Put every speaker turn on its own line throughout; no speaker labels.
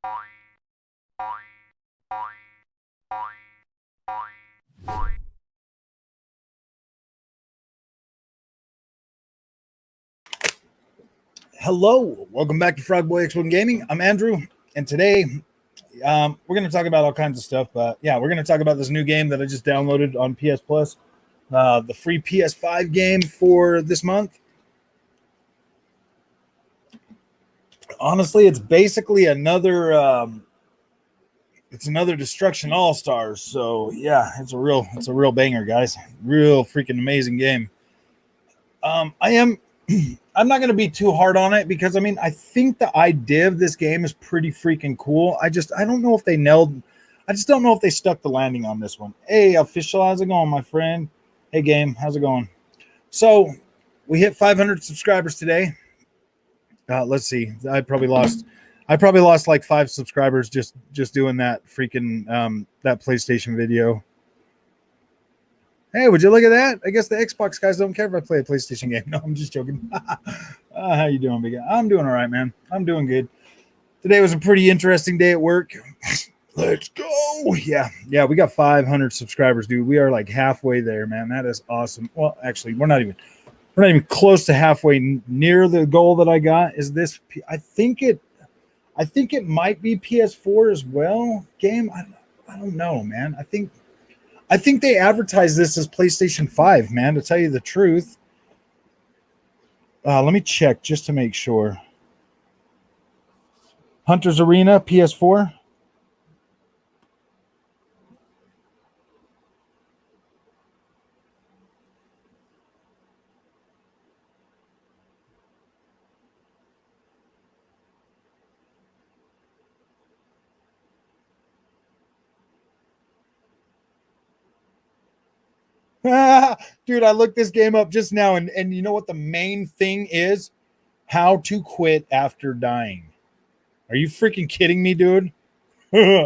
Hello, welcome back to Frogboy X1 Gaming. I'm Andrew, and today we're going to talk about all kinds of stuff. But yeah, we're going to talk about this new game that I just downloaded on PS Plus, the free PS5 game for this month. Honestly, it's basically another Destruction All Stars. So yeah, it's a real banger, guys. Real freaking amazing game. I'm not going to be too hard on it because, I mean, I think the idea of this game is pretty freaking cool. I don't know if they I just don't know if they stuck the landing on this one. Hey, official, how's it going, my friend? Hey, game, how's it going? So we hit 500 subscribers today. Let's see. I probably lost like 5 subscribers just doing that freaking that PlayStation video. Hey, would you look at that? I guess the Xbox guys don't care if I play a PlayStation game. No, I'm just joking. How you doing, big guy? I'm doing all right, man. I'm doing good. Today was a pretty interesting day at work. Let's go. Yeah, we got 500 subscribers, dude. We are like halfway there, man. That is awesome. Well, actually, we're not even close to halfway near the goal that I got. Is this? I think it might be PS4 as well. Game. I don't know, man. I think they advertise this as PlayStation 5, man, to tell you the truth. Let me check just to make sure. Hunter's Arena, PS4. Dude, I looked this game up just now, and you know what the main thing is? How to quit after dying. Are you freaking kidding me, dude? That's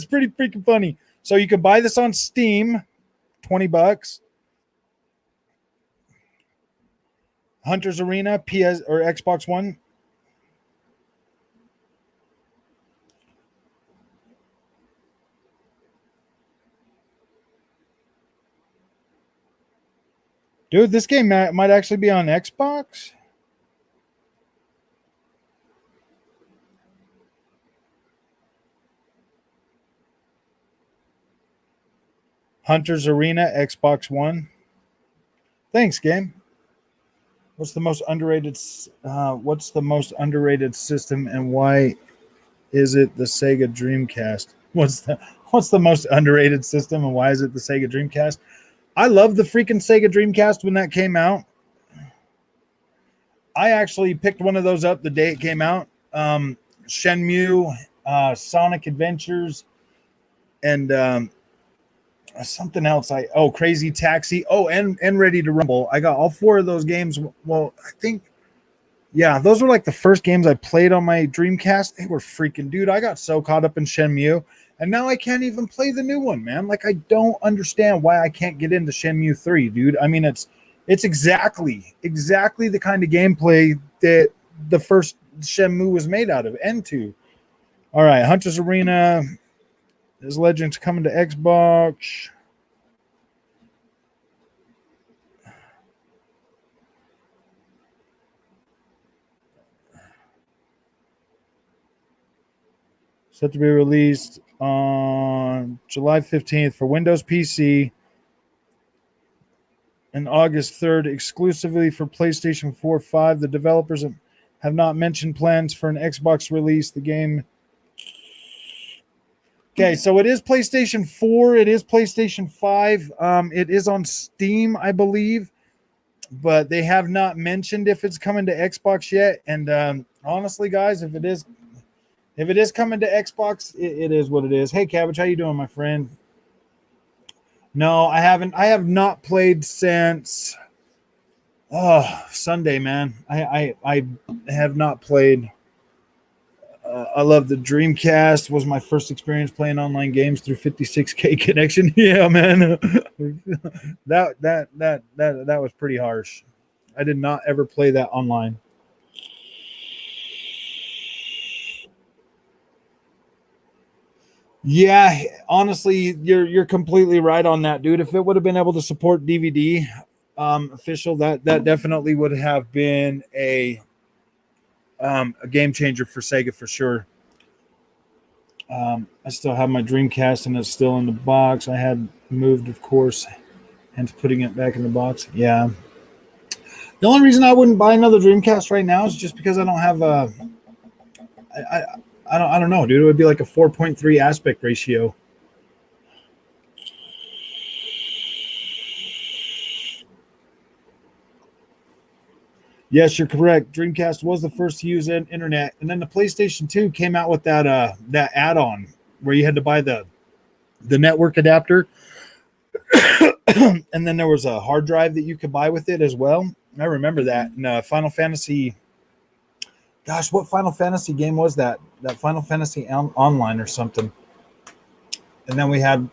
pretty freaking funny. So you can buy this on Steam, $20. Hunter's Arena, PS or Xbox One. Dude, this game might actually be on Xbox. Hunter's Arena, Xbox One. Thanks, game. What's the most underrated system, and why is it the Sega Dreamcast? What's the most underrated system, and why is it the Sega Dreamcast? I love the freaking Sega Dreamcast when that came out. I actually picked one of those up the day it came out. Shenmue, Sonic Adventures, and something else. Crazy Taxi. Oh, and Ready to Rumble. I got all 4 of those games. Well, I think, yeah, those were like the first games I played on my Dreamcast. They were freaking, dude, I got so caught up in Shenmue. And now I can't even play the new one, man. Like, I don't understand why I can't get into Shenmue 3, dude. I mean, it's exactly the kind of gameplay that the first Shenmue was made out of. And 2. All right, Hunter's Arena. Is Legends coming to Xbox? Set to be released on July 15th for Windows PC and August 3rd exclusively for PlayStation 4, 5. The developers have not mentioned plans for an Xbox release. The game. Okay, so it is PlayStation 4. It is PlayStation 5. It is on Steam, I believe, but they have not mentioned if it's coming to Xbox yet. And honestly, guys, if it is coming to Xbox, it is what it is. Hey, Cabbage, how you doing, my friend? No, I haven't. I have not played since Sunday, man. I have not played. I love the Dreamcast. Was my first experience playing online games through 56K connection. Yeah, man. that was pretty harsh. I did not ever play that online. Yeah, honestly, you're completely right on that, dude. If it would have been able to support DVD official, that definitely would have been a game changer for Sega for sure. I still have my Dreamcast and it's still in the box. I had moved, of course, hence putting it back in the box. Yeah. The only reason I wouldn't buy another Dreamcast right now is just because I don't have a. I, I, I don't know, dude. It would be like a 4.3 aspect ratio. Yes, you're correct. Dreamcast was the first to use internet, and then the PlayStation 2 came out with that add-on where you had to buy the network adapter, and then there was a hard drive that you could buy with it as well. I remember that. And Final Fantasy, gosh, what Final Fantasy game was that? That Final Fantasy Online or something. And then we had,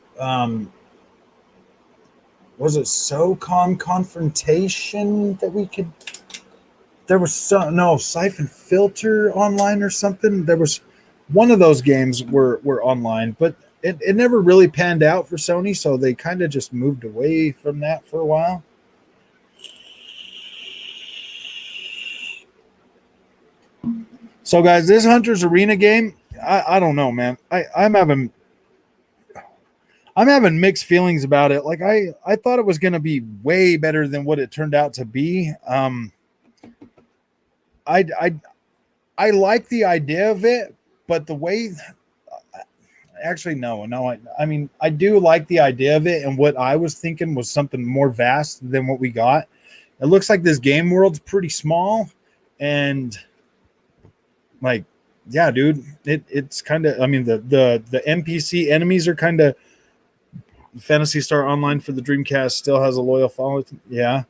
was it SOCOM Confrontation that we could? There was Siphon Filter online or something. There was one of those games were online, but it never really panned out for Sony, so they kind of just moved away from that for a while. So, guys, this Hunter's Arena game, I don't know, man. I'm having mixed feelings about it. Like I thought it was going to be way better than what it turned out to be. I I I like the idea of it, but the way actually no I mean I do like the idea of it, and what I was thinking was something more vast than what we got. It looks like this game world's pretty small, and like yeah, dude, it's kind of, I mean the NPC enemies are kind of, Fantasy Star Online for the Dreamcast still has a loyal following. Yeah.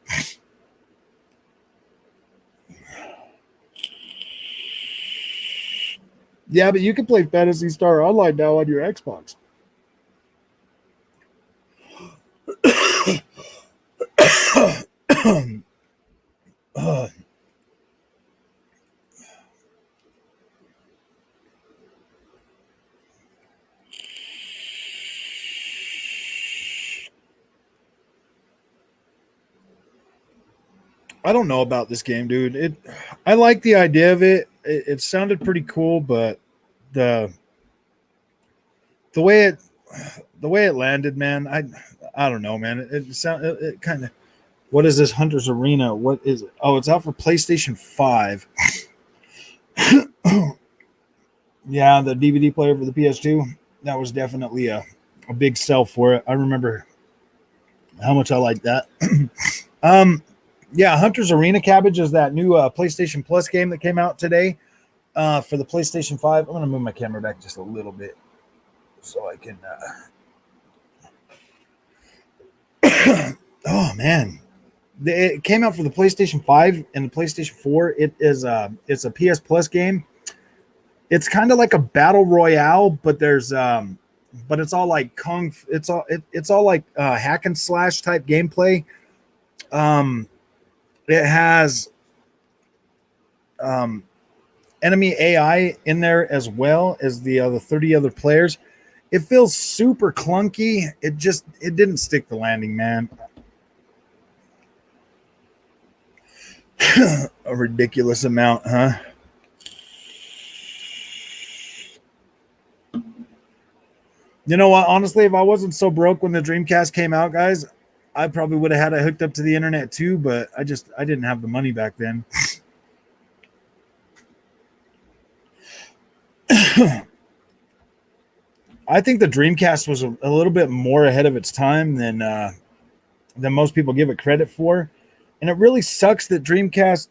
Yeah, but you can play Fantasy Star Online now on your Xbox. uh, I don't know about this game, dude. I like the idea of it. It sounded pretty cool, but the the way it the way it landed, man, I don't know, man. It kind of, what is this Hunter's Arena? What is it? Oh, it's out for PlayStation 5. Yeah, the DVD player for the PS2. That was definitely a big sell for it. I remember how much I liked that. um, yeah, Hunter's Arena Cabbage is that new PlayStation Plus game that came out today for the PlayStation 5. I'm going to move my camera back just a little bit so I can. Oh, man. It came out for the PlayStation 5 and the PlayStation 4. It's a PS Plus game. It's kind of like a battle royale, but but it's all like it's all like hack and slash type gameplay. Um, it has um, enemy AI in there as well as the 30 other players. It feels super clunky. It didn't stick the landing, man. A ridiculous amount, huh? You know what? Honestly, if I wasn't so broke when the Dreamcast came out, guys, I probably would have had it hooked up to the internet too, but I didn't have the money back then. I think the Dreamcast was a little bit more ahead of its time than most people give it credit for. And it really sucks that Dreamcast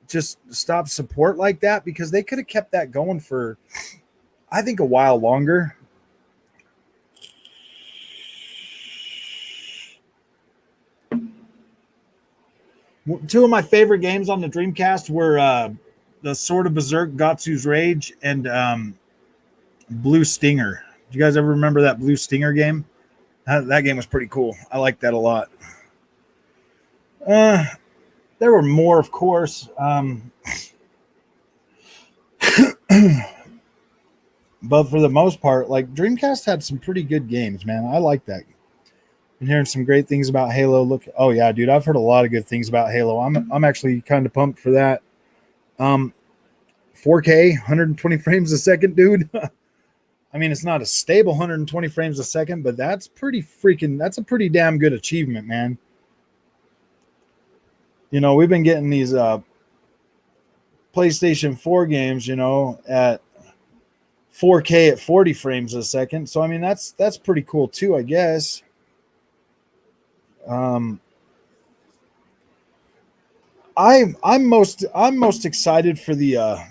just stopped support like that, because they could have kept that going for, I think, a while longer. Two of my favorite games on the Dreamcast were the Sword of Berserk, Gatsu's Rage, and Blue Stinger. Do you guys ever remember that Blue Stinger game? That game was pretty cool. I liked that a lot. Uh, there were more, of course. But for the most part, like Dreamcast had some pretty good games, man. I like that. Been hearing some great things about Halo. Look, oh yeah, dude, I've heard a lot of good things about Halo. I'm actually kind of pumped for that. 4K, 120 frames a second, dude. I mean, it's not a stable 120 frames a second, but that's a pretty damn good achievement, man. You know, we've been getting these PlayStation 4 games, you know, at 4K at 40 frames a second. So I mean, that's pretty cool too, I guess. I'm most excited for the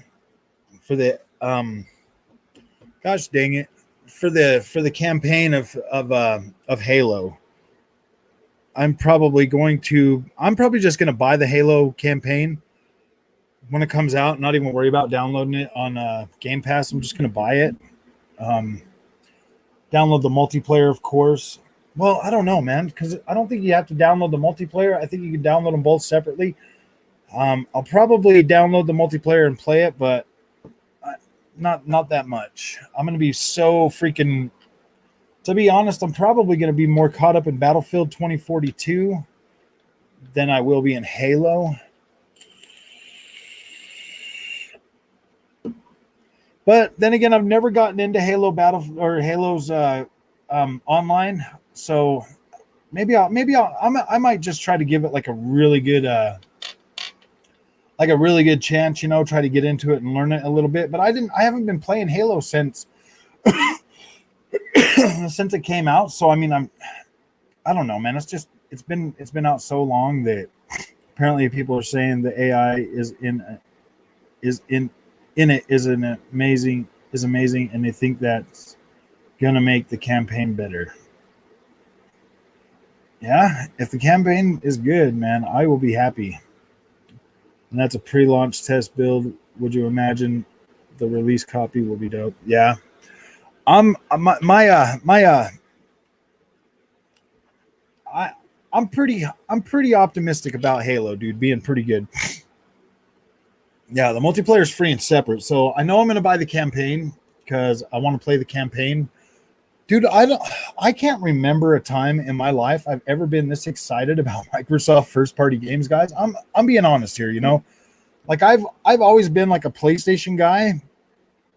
gosh dang it, for the campaign of Halo. I'm probably just going to buy the Halo campaign when it comes out, not even worry about downloading it on Game Pass. I'm just going to buy it. Download the multiplayer, of course. Well, I don't know, man, because I don't think you have to download the multiplayer. I think you can download them both separately. I'll probably download the multiplayer and play it, but not that much. I'm going to be so freaking... To be honest, I'm probably going to be more caught up in Battlefield 2042 than I will be in Halo. But then again, I've never gotten into Halo's online, so I might just try to give it like a really good chance, you know, try to get into it and learn it a little bit. But I haven't been playing Halo since since it came out. So I mean, I don't know, man. It's been out so long that apparently people are saying the AI is amazing, and they think that's gonna make the campaign better. Yeah, if the campaign is good, man, I will be happy. And that's a pre-launch test build. Would you imagine the release copy will be dope? Yeah. I'm pretty optimistic about Halo, dude, being pretty good. Yeah, the multiplayer is free and separate, so I know I'm gonna buy the campaign because I want to play the campaign. Dude, I can't remember a time in my life I've ever been this excited about Microsoft first party games, guys. I'm being honest here, you know. Like I've always been like a PlayStation guy,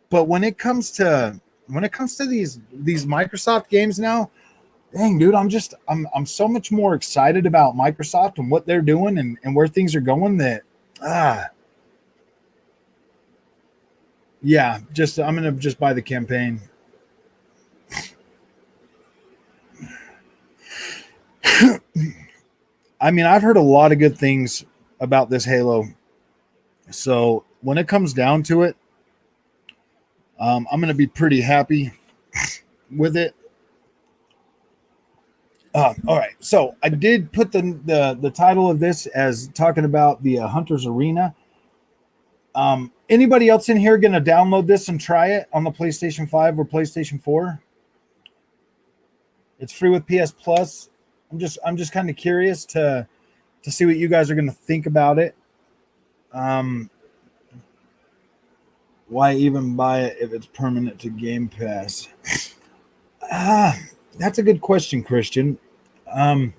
but when it comes to these Microsoft games now, dang, dude, I'm so much more excited about Microsoft and what they're doing and where things are going that yeah, I'm gonna just buy the campaign. I mean, I've heard a lot of good things about this Halo. So when it comes down to it, I'm going to be pretty happy with it. All right. So I did put the title of this as talking about the Hunter's Arena. Anybody else in here going to download this and try it on the PlayStation 5 or PlayStation 4? It's free with PS Plus. I'm just kind of curious to see what you guys are going to think about it. Why even buy it if it's permanent to Game Pass? That's a good question, Christian. I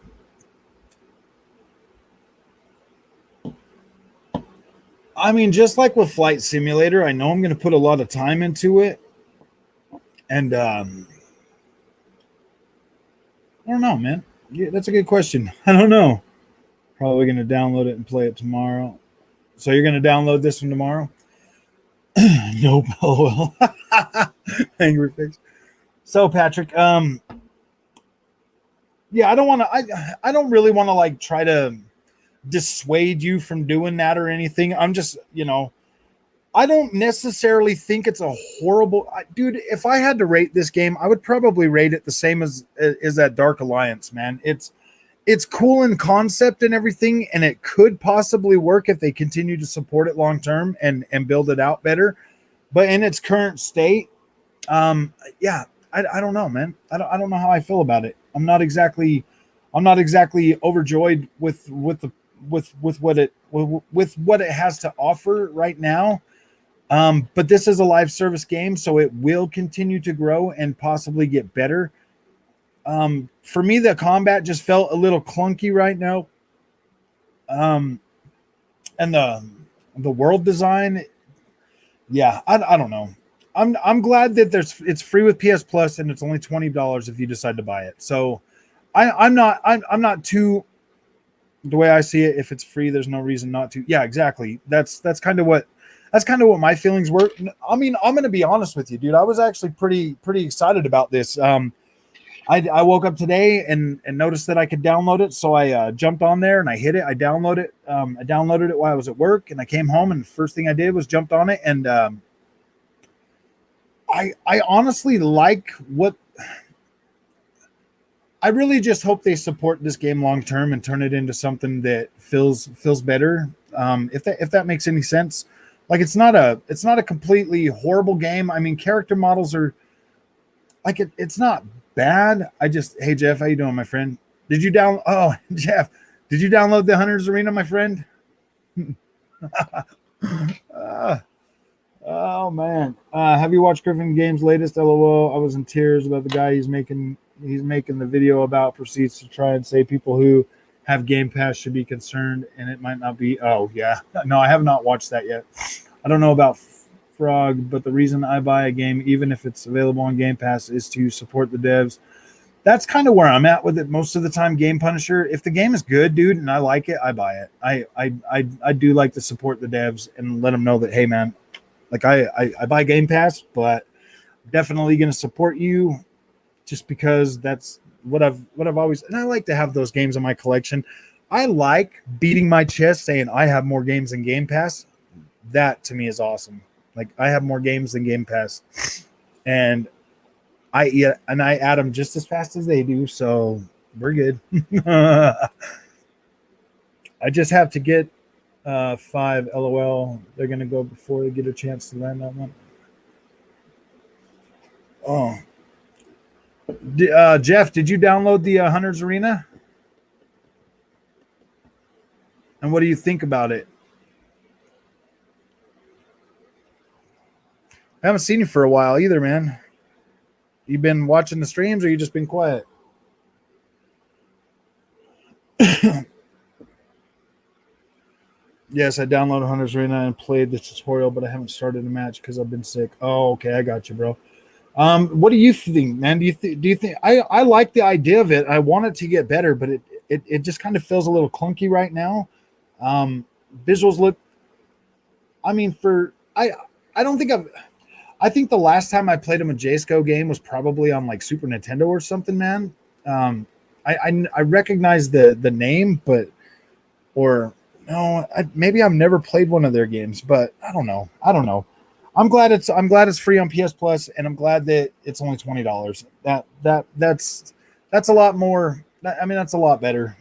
mean, just like with Flight Simulator, I know I'm going to put a lot of time into it. And I don't know, man. Yeah, that's a good question. I don't know. Probably going to download it and play it tomorrow. So you're going to download this one tomorrow? Nope. Oh well. Angry face. So Patrick, yeah, I don't really want to like try to dissuade you from doing that or anything. I'm just, you know, I don't necessarily think it's a horrible dude. If I had to rate this game, I would probably rate it the same as that Dark Alliance, man. It's cool in concept and everything, and it could possibly work if they continue to support it long term and build it out better. But in its current state, yeah, I don't know, man. I don't know how I feel about it. I'm not exactly overjoyed with what it has to offer right now. But this is a live service game, so it will continue to grow and possibly get better. For me, the combat just felt a little clunky right now. And the world design, yeah, I don't know. I'm glad that it's free with PS Plus and it's only $20 if you decide to buy it. So I'm not too, the way I see it, if it's free, there's no reason not to. Yeah, exactly. That's kind of what my feelings were. I mean, I'm gonna be honest with you, dude. I was actually pretty excited about this. I woke up today and noticed that I could download it, so I jumped on there and I hit it. I downloaded it. I downloaded it while I was at work, and I came home, and the first thing I did was jumped on it. And I honestly like what. I really just hope they support this game long term and turn it into something that feels better. If that makes any sense. Like it's not a completely horrible game. I mean, character models are like it's not bad. Hey Jeff, how you doing, my friend? Did you Jeff, did you download the Hunters Arena, my friend? Oh man. Have you watched Griffin Games' latest? LOL. I was in tears about the guy he's making the video about, proceeds to try and say people who have Game Pass should be concerned, and it might not be. Oh yeah. No, I have not watched that yet. I don't know about Frog, but the reason I buy a game, even if it's available on Game Pass, is to support the devs. That's kind of where I'm at with it most of the time. Game Punisher, if the game is good, dude, and I like it, I buy it. I do like to support the devs and let them know that, hey man, like I buy Game Pass, but definitely going to support you just because that's what I've always, and I like to have those games in my collection. I like beating my chest saying I have more games than Game Pass. That to me is awesome. Like I have more games than Game Pass, and I add them just as fast as they do, so we're good. I just have to get 5. LOL. They're gonna go before they get a chance to land that one. Oh, Jeff, did you download the Hunters Arena? And what do you think about it? I haven't seen you for a while either, man. You been watching the streams, or you just been quiet? Yes, I downloaded Hunter's Arena and played the tutorial, but I haven't started a match because I've been sick. Oh, okay, I got you, bro. What do you think, man? Do you think I like the idea of it? I want it to get better, but it just kind of feels a little clunky right now. Visuals look. I mean, I don't think I think the last time I played a Majesco game was probably on like Super Nintendo or something, man. I recognize the name, but no, maybe I've never played one of their games, but I don't know. I'm glad it's free on PS Plus, and I'm glad that it's only $20. That's a lot more. I mean, that's a lot better.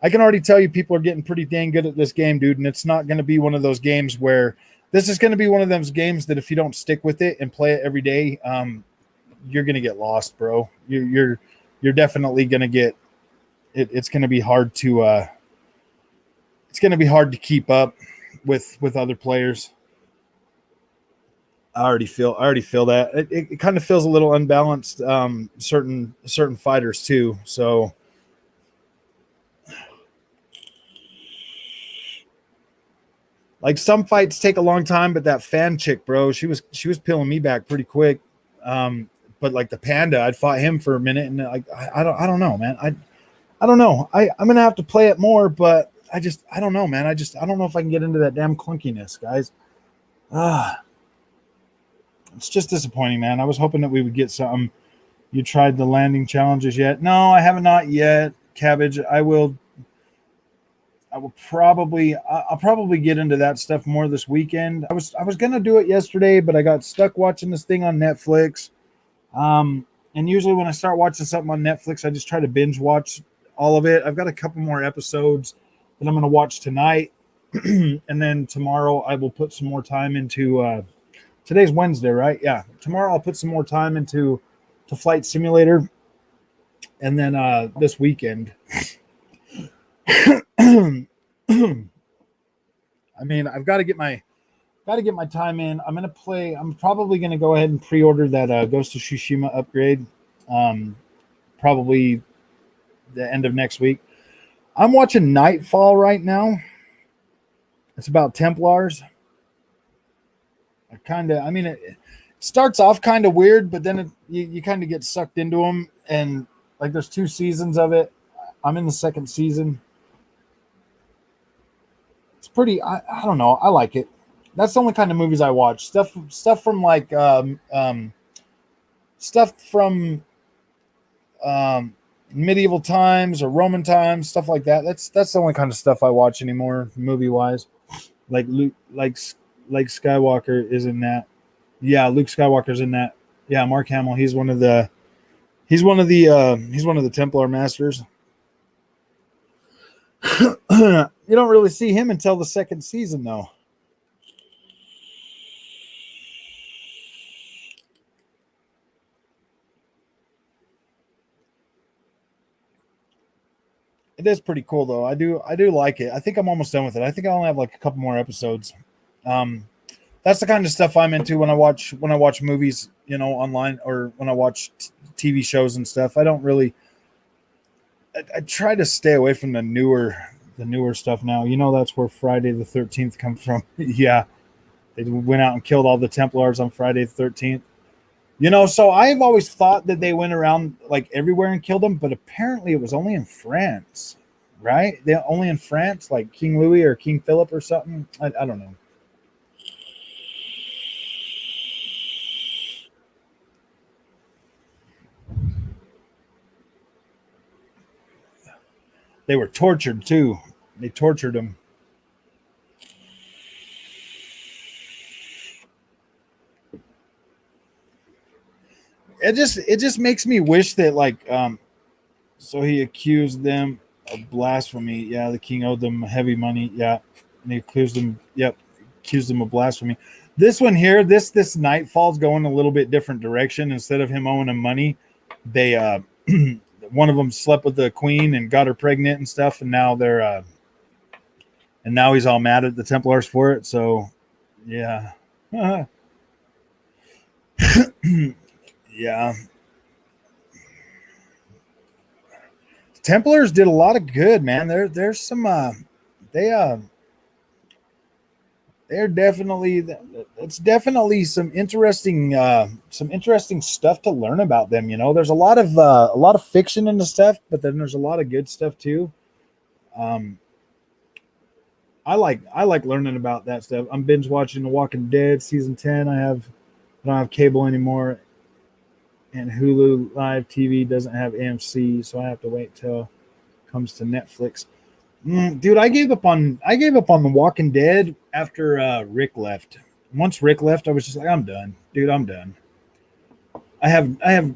I can already tell you people are getting pretty dang good at this game, dude, and it's not going to be one of those games where this is going to be one of those games that if you don't stick with it and play it every day, you're going to get lost, bro. You're definitely going to get it. It's going to be hard to keep up with other players. I already feel that it kind of feels a little unbalanced. Certain fighters too. So. Like some fights take a long time, but that fan chick, bro, she was peeling me back pretty quick. But like the panda, I'd fought him for a minute, and like I don't know, man. I don't know. I'm gonna have to play it more, but I don't know, man. I don't know if I can get into that damn clunkiness, guys. It's just disappointing, man. I was hoping that we would get something. You tried the landing challenges yet? No, I have not yet. Cabbage, I'll probably get into that stuff more this weekend. I was gonna do it yesterday, but I got stuck watching this thing on Netflix. And usually when I start watching something on Netflix, I just try to binge watch all of it. I've got a couple more episodes that I'm gonna watch tonight, and then tomorrow I will put some more time into. Today's Wednesday, right? Yeah. Tomorrow I'll put some more time into Flight Simulator, and then this weekend. I I mean, I've got to get my time in. I'm probably gonna go ahead and pre-order that Ghost of Tsushima upgrade. Um, Probably the end of next week. I'm watching Nightfall right now. It's about Templars. It starts off kind of weird, but then you kind of get sucked into them. And like, there's 2 seasons of it. I'm in the second season. It's pretty. I don't know. I like it. That's the only kind of movies I watch. Stuff from like stuff from um, medieval times or Roman times, stuff like that. That's the only kind of stuff I watch anymore, movie wise. Like Luke, like Skywalker is in that. Yeah, Luke Skywalker's in that. Yeah, Mark Hamill. He's one of the Templar masters. You don't really see him until the second season, though. It is pretty cool, though. I do like it. I think I'm almost done with it. I think I only have like a couple more episodes. Um, that's the kind of stuff I'm into when I watch movies, online, or when I watch TV shows and stuff. I don't really. I try to stay away from the newer stuff now. That's where Friday the 13th comes from. Yeah, they went out and killed all the Templars on Friday the 13th. So I've always thought that they went around like everywhere and killed them, but apparently it was only in France, right? They only in France, like King Louis or King Philip or something. I don't know. They were tortured too. They tortured them. It just makes me wish that, like, so he accused them of blasphemy. Yeah, the king owed them heavy money. Yeah, and he accused them. Yep, accused them of blasphemy. This one here, this Nightfall's going a little bit different direction. Instead of him owing him money, they one of them slept with the queen and got her pregnant and stuff, and now he's all mad at the Templars for it. So yeah, yeah. Templars did a lot of good, man. There's some they they're definitely it's definitely some interesting stuff to learn about them. There's a lot of fiction in the stuff, but then there's a lot of good stuff too. Um, I like learning about that stuff. I'm binge watching The Walking Dead season 10. I don't have cable anymore, and Hulu Live TV doesn't have AMC, so I have to wait till it comes to Netflix. Dude, I gave up on The Walking Dead after Rick left. Once Rick left, I was just like, I'm done, dude. I'm done. I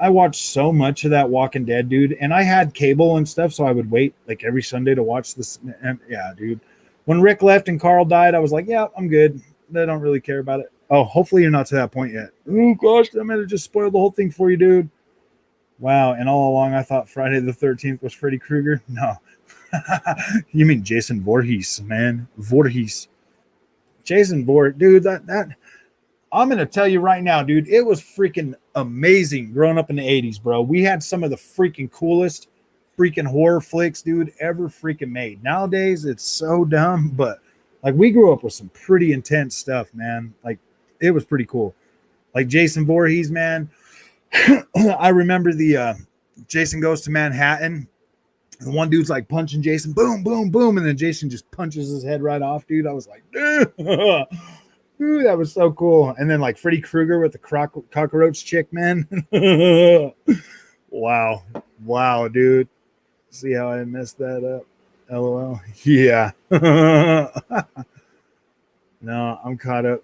watched so much of that Walking Dead, dude, and I had cable and stuff, so I would wait like every Sunday to watch this. And yeah, dude. When Rick left and Carl died, I was like, yeah, I'm good. I don't really care about it. Oh, hopefully you're not to that point yet. Oh gosh, I'm gonna just spoil the whole thing for you, dude. Wow, and all along I thought Friday the 13th was Freddy Krueger. No, you mean Jason Voorhees, man. Voorhees. Jason Voorhees, dude, that I'm gonna tell you right now, dude, it was freaking amazing growing up in the 80s, bro. We had some of the freaking coolest freaking horror flicks, dude, ever freaking made. Nowadays it's so dumb, but like, we grew up with some pretty intense stuff, man. Like, it was pretty cool. Like Jason Voorhees, man. I remember the Jason Goes to Manhattan. And one dude's like punching Jason, boom, boom, boom, and then Jason just punches his head right off, dude. I was like, dude, ooh, that was so cool. And then like Freddy Krueger with the cockroach chick, man. Wow, wow, dude. See how I messed that up? LOL. Yeah. No, I'm caught up.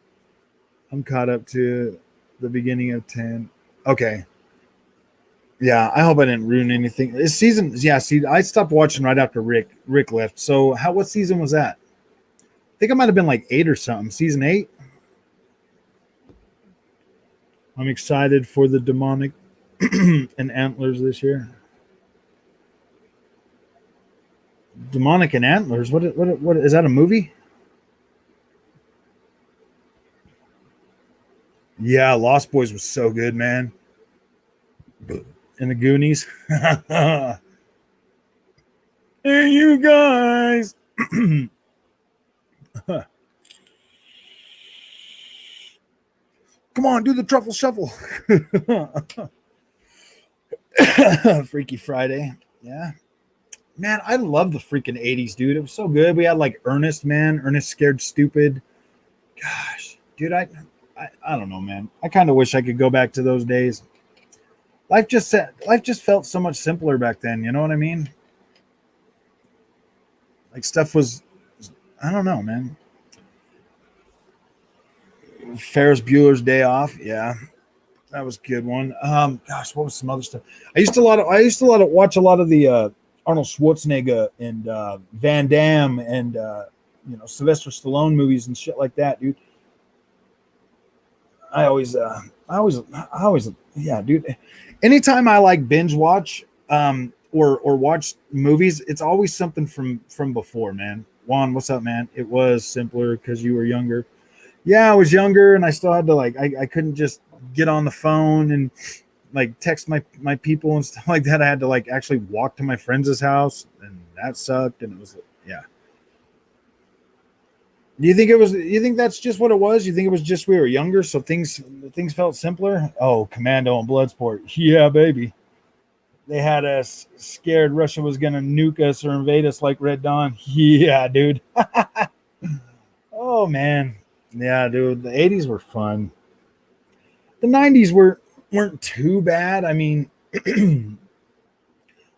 I'm caught up to the beginning of 10. Okay. Yeah, I hope I didn't ruin anything. This season, yeah, see, I stopped watching right after Rick left. So what season was that? I think it might have been like 8 or something. Season 8. I'm excited for the demonic and antlers this year. Demonic and antlers. What is that, a movie? Yeah, Lost Boys was so good, man. And the Goonies. Hey, you guys. Come on, do the truffle shuffle. Freaky Friday. Yeah. Man, I love the freaking 80s, dude. It was so good. We had like Ernest, man. Ernest Scared Stupid. Gosh, dude, I don't know, man. I kind of wish I could go back to those days. Life just felt so much simpler back then, you know what I mean? Like stuff was I don't know, man. Ferris Bueller's Day Off. Yeah. That was a good one. Gosh, what was some other stuff? I used to watch a lot of the Arnold Schwarzenegger and Van Damme and Sylvester Stallone movies and shit like that, dude. I always, yeah, dude. Anytime I like binge watch or watch movies, it's always something from before, man. Juan, what's up, man? It was simpler because you were younger. Yeah, I was younger and I still had to I couldn't just get on the phone and like text my people and stuff like that. I had to like actually walk to my friend's house and that sucked. And it was, yeah. Do you think that's just what it was? You think it was just we were younger, so things felt simpler? Oh, Commando and Bloodsport. Yeah, baby. They had us scared Russia was gonna nuke us or invade us like Red Dawn. Yeah, dude. Oh man. Yeah, dude. The 80s were fun. The 90s weren't too bad. I mean,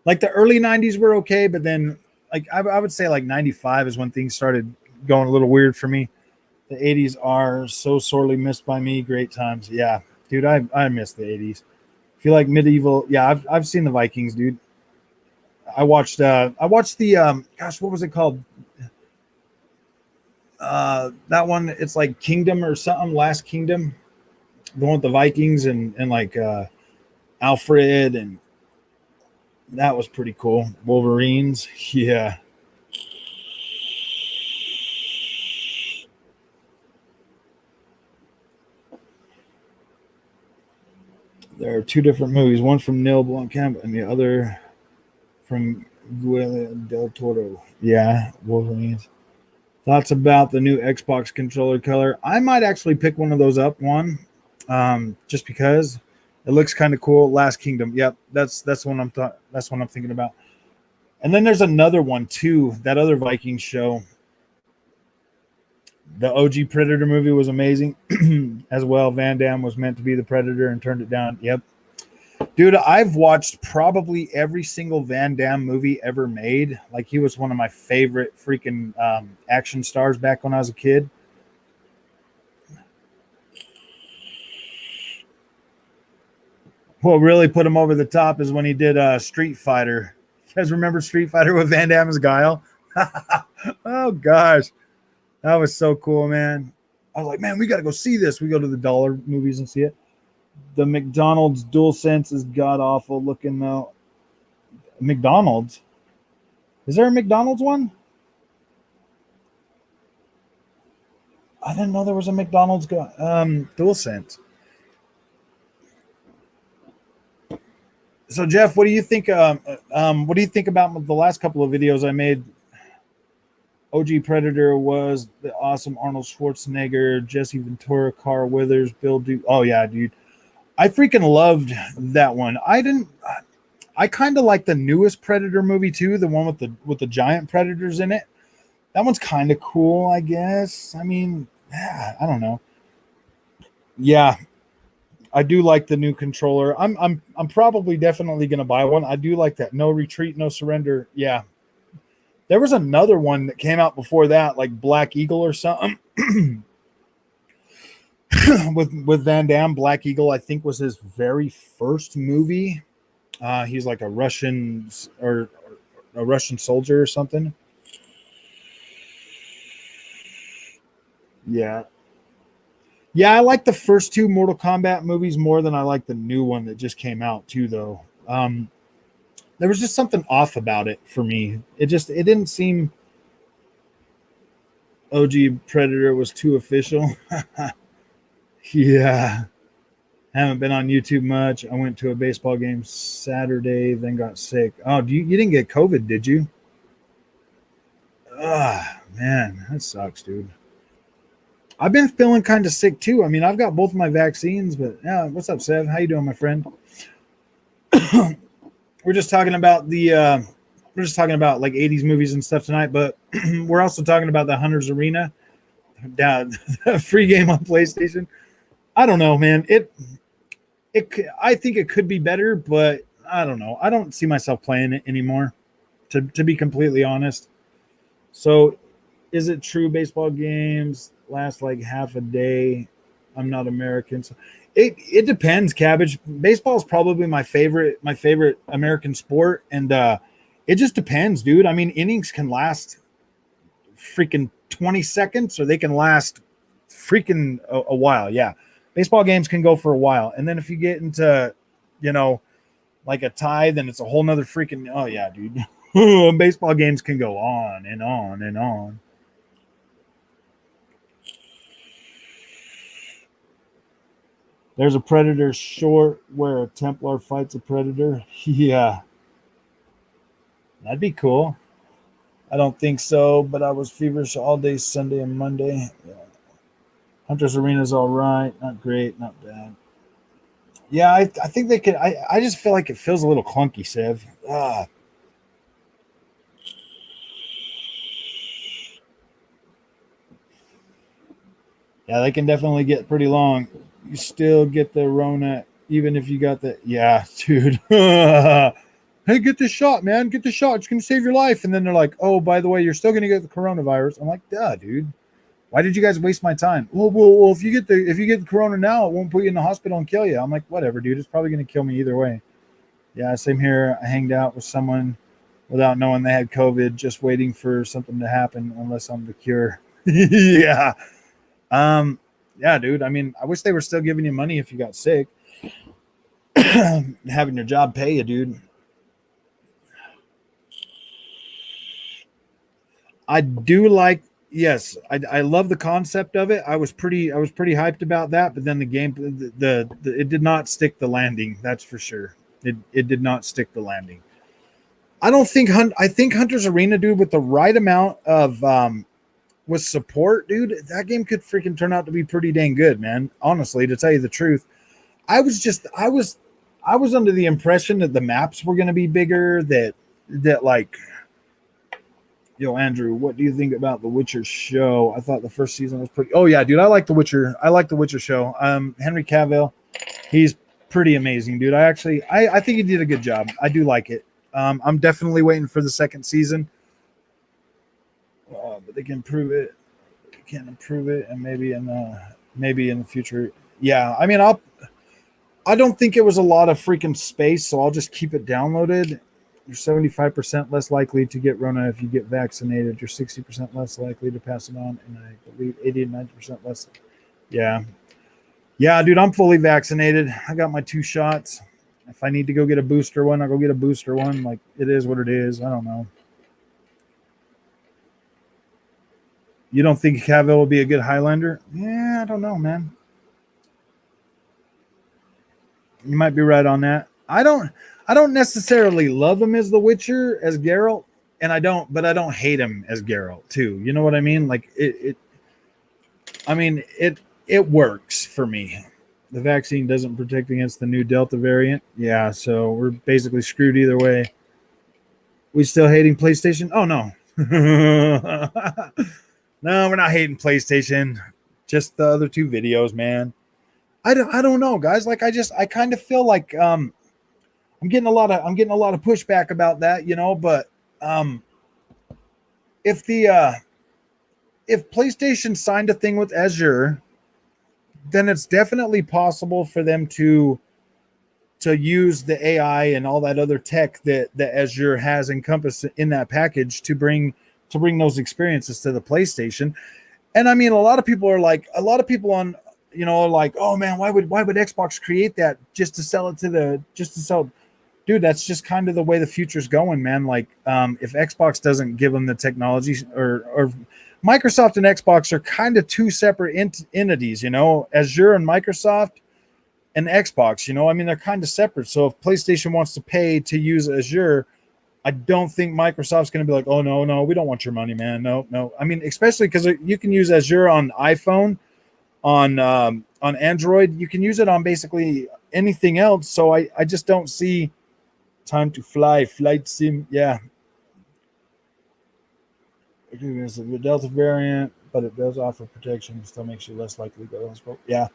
like the early 90s were okay, but then like I would say like 95 is when things started going a little weird for me. The 80s are so sorely missed by me. Great times. Yeah, dude, I miss the 80s. Feel like medieval. Yeah, I've seen the Vikings, dude. I watched the gosh, what was it called? That one, it's like Kingdom or something, Last Kingdom. The one with the Vikings and like Alfred, and that was pretty cool. Wolverines. Yeah. There are two different movies, one from Neil Blomkamp and the other from Guillermo del Toro. Yeah, Wolverines. Thoughts about the new Xbox controller color? I might actually pick one of those up, one, just because it looks kind of cool. Last Kingdom. Yep, that's one that's one I'm thinking about. And then there's another one too. That other Viking show, the OG Predator movie was amazing as well. Van Damme was meant to be the Predator and turned it down. Yep. Dude, I've watched probably every single Van Damme movie ever made. Like he was one of my favorite freaking action stars back when I was a kid. What really put him over the top is when he did Street Fighter. You guys remember Street Fighter with Van Damme as Guile? Oh gosh, that was so cool, man. I was like, man, we got to go see this. We go to the dollar movies and see it. The McDonald's DualSense is god awful looking though. McDonald's? Is there a McDonald's one? I didn't know there was a McDonald's DualSense. So Jeff, what do you think? What do you think about the last couple of videos I made? OG Predator was the awesome Arnold Schwarzenegger, Jesse Ventura, Carl Withers, Bill Duke. Oh yeah, dude, I freaking loved that one. I didn't. I kind of like the newest Predator movie too, the one with the giant predators in it. That one's kind of cool, I guess. I mean, yeah, I don't know. Yeah, I do like the new controller. I'm probably definitely gonna buy one. I do like that. No retreat, no surrender. Yeah. There was another one that came out before that, like Black Eagle or something. with Van Damme. Black Eagle, I think, was his very first movie. He's like a Russian or a Russian soldier or something. Yeah. Yeah, I like the first two Mortal Kombat movies more than I like the new one that just came out too, though. There was just something off about it for me. It didn't seem OG Predator was too official. Yeah. Haven't been on YouTube much. I went to a baseball game Saturday, then got sick. Oh, you didn't get COVID, did you? Ah, man, that sucks, dude. I've been feeling kind of sick too. I mean, I've got both my vaccines, but yeah. What's up, Sev? How you doing, my friend? We're just talking about we're just talking about like 80s movies and stuff tonight, but we're also talking about the Hunters Arena, the free game on PlayStation. I don't know, man. I think it could be better, but I don't know. I don't see myself playing it anymore, to be completely honest. So, is it true baseball games last like half a day? I'm not American, so it depends. Cabbage baseball is probably my favorite American sport, and it just depends, dude. I mean, innings can last freaking 20 seconds, or they can last freaking a while. Yeah, baseball games can go for a while, and then if you get into, you know, like a tie, then it's a whole nother freaking. Oh yeah, dude. Baseball games can go on and on and on. There's a Predator short where a Templar fights a Predator. Yeah, that'd be cool. I don't think so, but I was feverish all day Sunday and Monday. Yeah. Hunter's Arena's all right. Not great, not bad. Yeah, I think they could. I just feel like it feels a little clunky, Sev. Yeah, they can definitely get pretty long. You still get the Rona, even if you got the. Yeah, dude. Hey, get this shot, man. Get this shot. It's going to save your life. And then they're like, oh, by the way, you're still going to get the coronavirus. I'm like, duh, dude. Why did you guys waste my time? Well, if you get the corona now, it won't put you in the hospital and kill you. I'm like, whatever, dude. It's probably going to kill me either way. Yeah, same here. I hanged out with someone without knowing they had COVID, just waiting for something to happen, unless I'm the cure. Yeah. Um, yeah, dude. I mean, I wish they were still giving you money if you got sick, having your job pay you, dude. I do like. Yes, I love the concept of it. I was pretty hyped about that, but then the game the it did not stick the landing. That's for sure. It did not stick the landing. I think Hunter's Arena, dude, with the right amount of with support, dude, that game could freaking turn out to be pretty dang good, man. Honestly, to tell you the truth, I was just I was under the impression that the maps were going to be bigger. That like, yo, Andrew, what do you think about the Witcher show? I thought the first season was pretty. Oh yeah, dude, I like the Witcher. I like the Witcher show. Henry Cavill, he's pretty amazing, dude. I think he did a good job. I do like it. I'm definitely waiting for the second season. But they can improve it. They can improve it, and maybe in the future. Yeah, I mean, I don't think it was a lot of freaking space, so I'll just keep it downloaded. You're 75% less likely to get Rona if you get vaccinated. You're 60% less likely to pass it on, and I believe 80 and 90% less. Yeah. Yeah, dude, I'm fully vaccinated. I got my 2 shots. If I need to go get a booster one, I'll go get a booster one. Like, it is what it is. I don't know. You don't think Cavill will be a good Highlander? Yeah, I don't know, man. You might be right on that. I don't necessarily love him as the Witcher, as Geralt, and I don't hate him as Geralt too. You know what I mean? Like it works for me. The vaccine doesn't protect against the new Delta variant. Yeah, so we're basically screwed either way. We still hating PlayStation? Oh no. No, we're not hating PlayStation. Just the other two videos, man. I don't know, guys. Like I kind of feel like I'm getting a lot of pushback about that, but um if the if PlayStation signed a thing with Azure, then it's definitely possible for them to use the AI and all that other tech that Azure has encompassed in that package to bring those experiences to the PlayStation. And I mean, a lot of people on, are like, oh man, why would Xbox create that just to sell it just to sell? Dude, that's just kind of the way the future's going, man. Like, if Xbox doesn't give them the technology, or Microsoft and Xbox are kind of two separate entities, Azure and Microsoft, and Xbox. You know, I mean, they're kind of separate. So if PlayStation wants to pay to use Azure, I don't think Microsoft's going to be like, oh no, we don't want your money, man. No. I mean, especially because you can use Azure on iPhone, on Android. You can use it on basically anything else. So I just don't see time to fly, flight sim. Yeah, it's the Delta variant, but it does offer protection. It still makes you less likely to go to hospital. Yeah.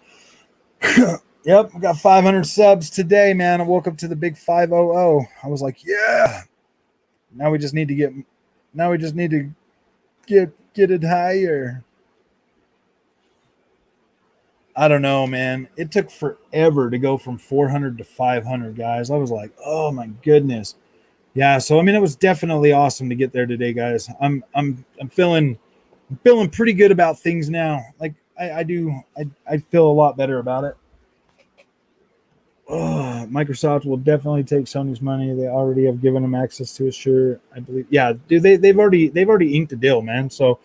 Yep, we got 500 subs today, man. I woke up to the big 500. I was like, yeah. Now we just need to get it higher. I don't know, man. It took forever to go from 400 to 500, guys. I was like, oh my goodness. Yeah, so I mean, it was definitely awesome to get there today, guys. I'm feeling pretty good about things now. Like I feel a lot better about it. Microsoft will definitely take Sony's money. They already have given them access to Azure, I believe. Yeah, dude, they've already inked a deal, man. So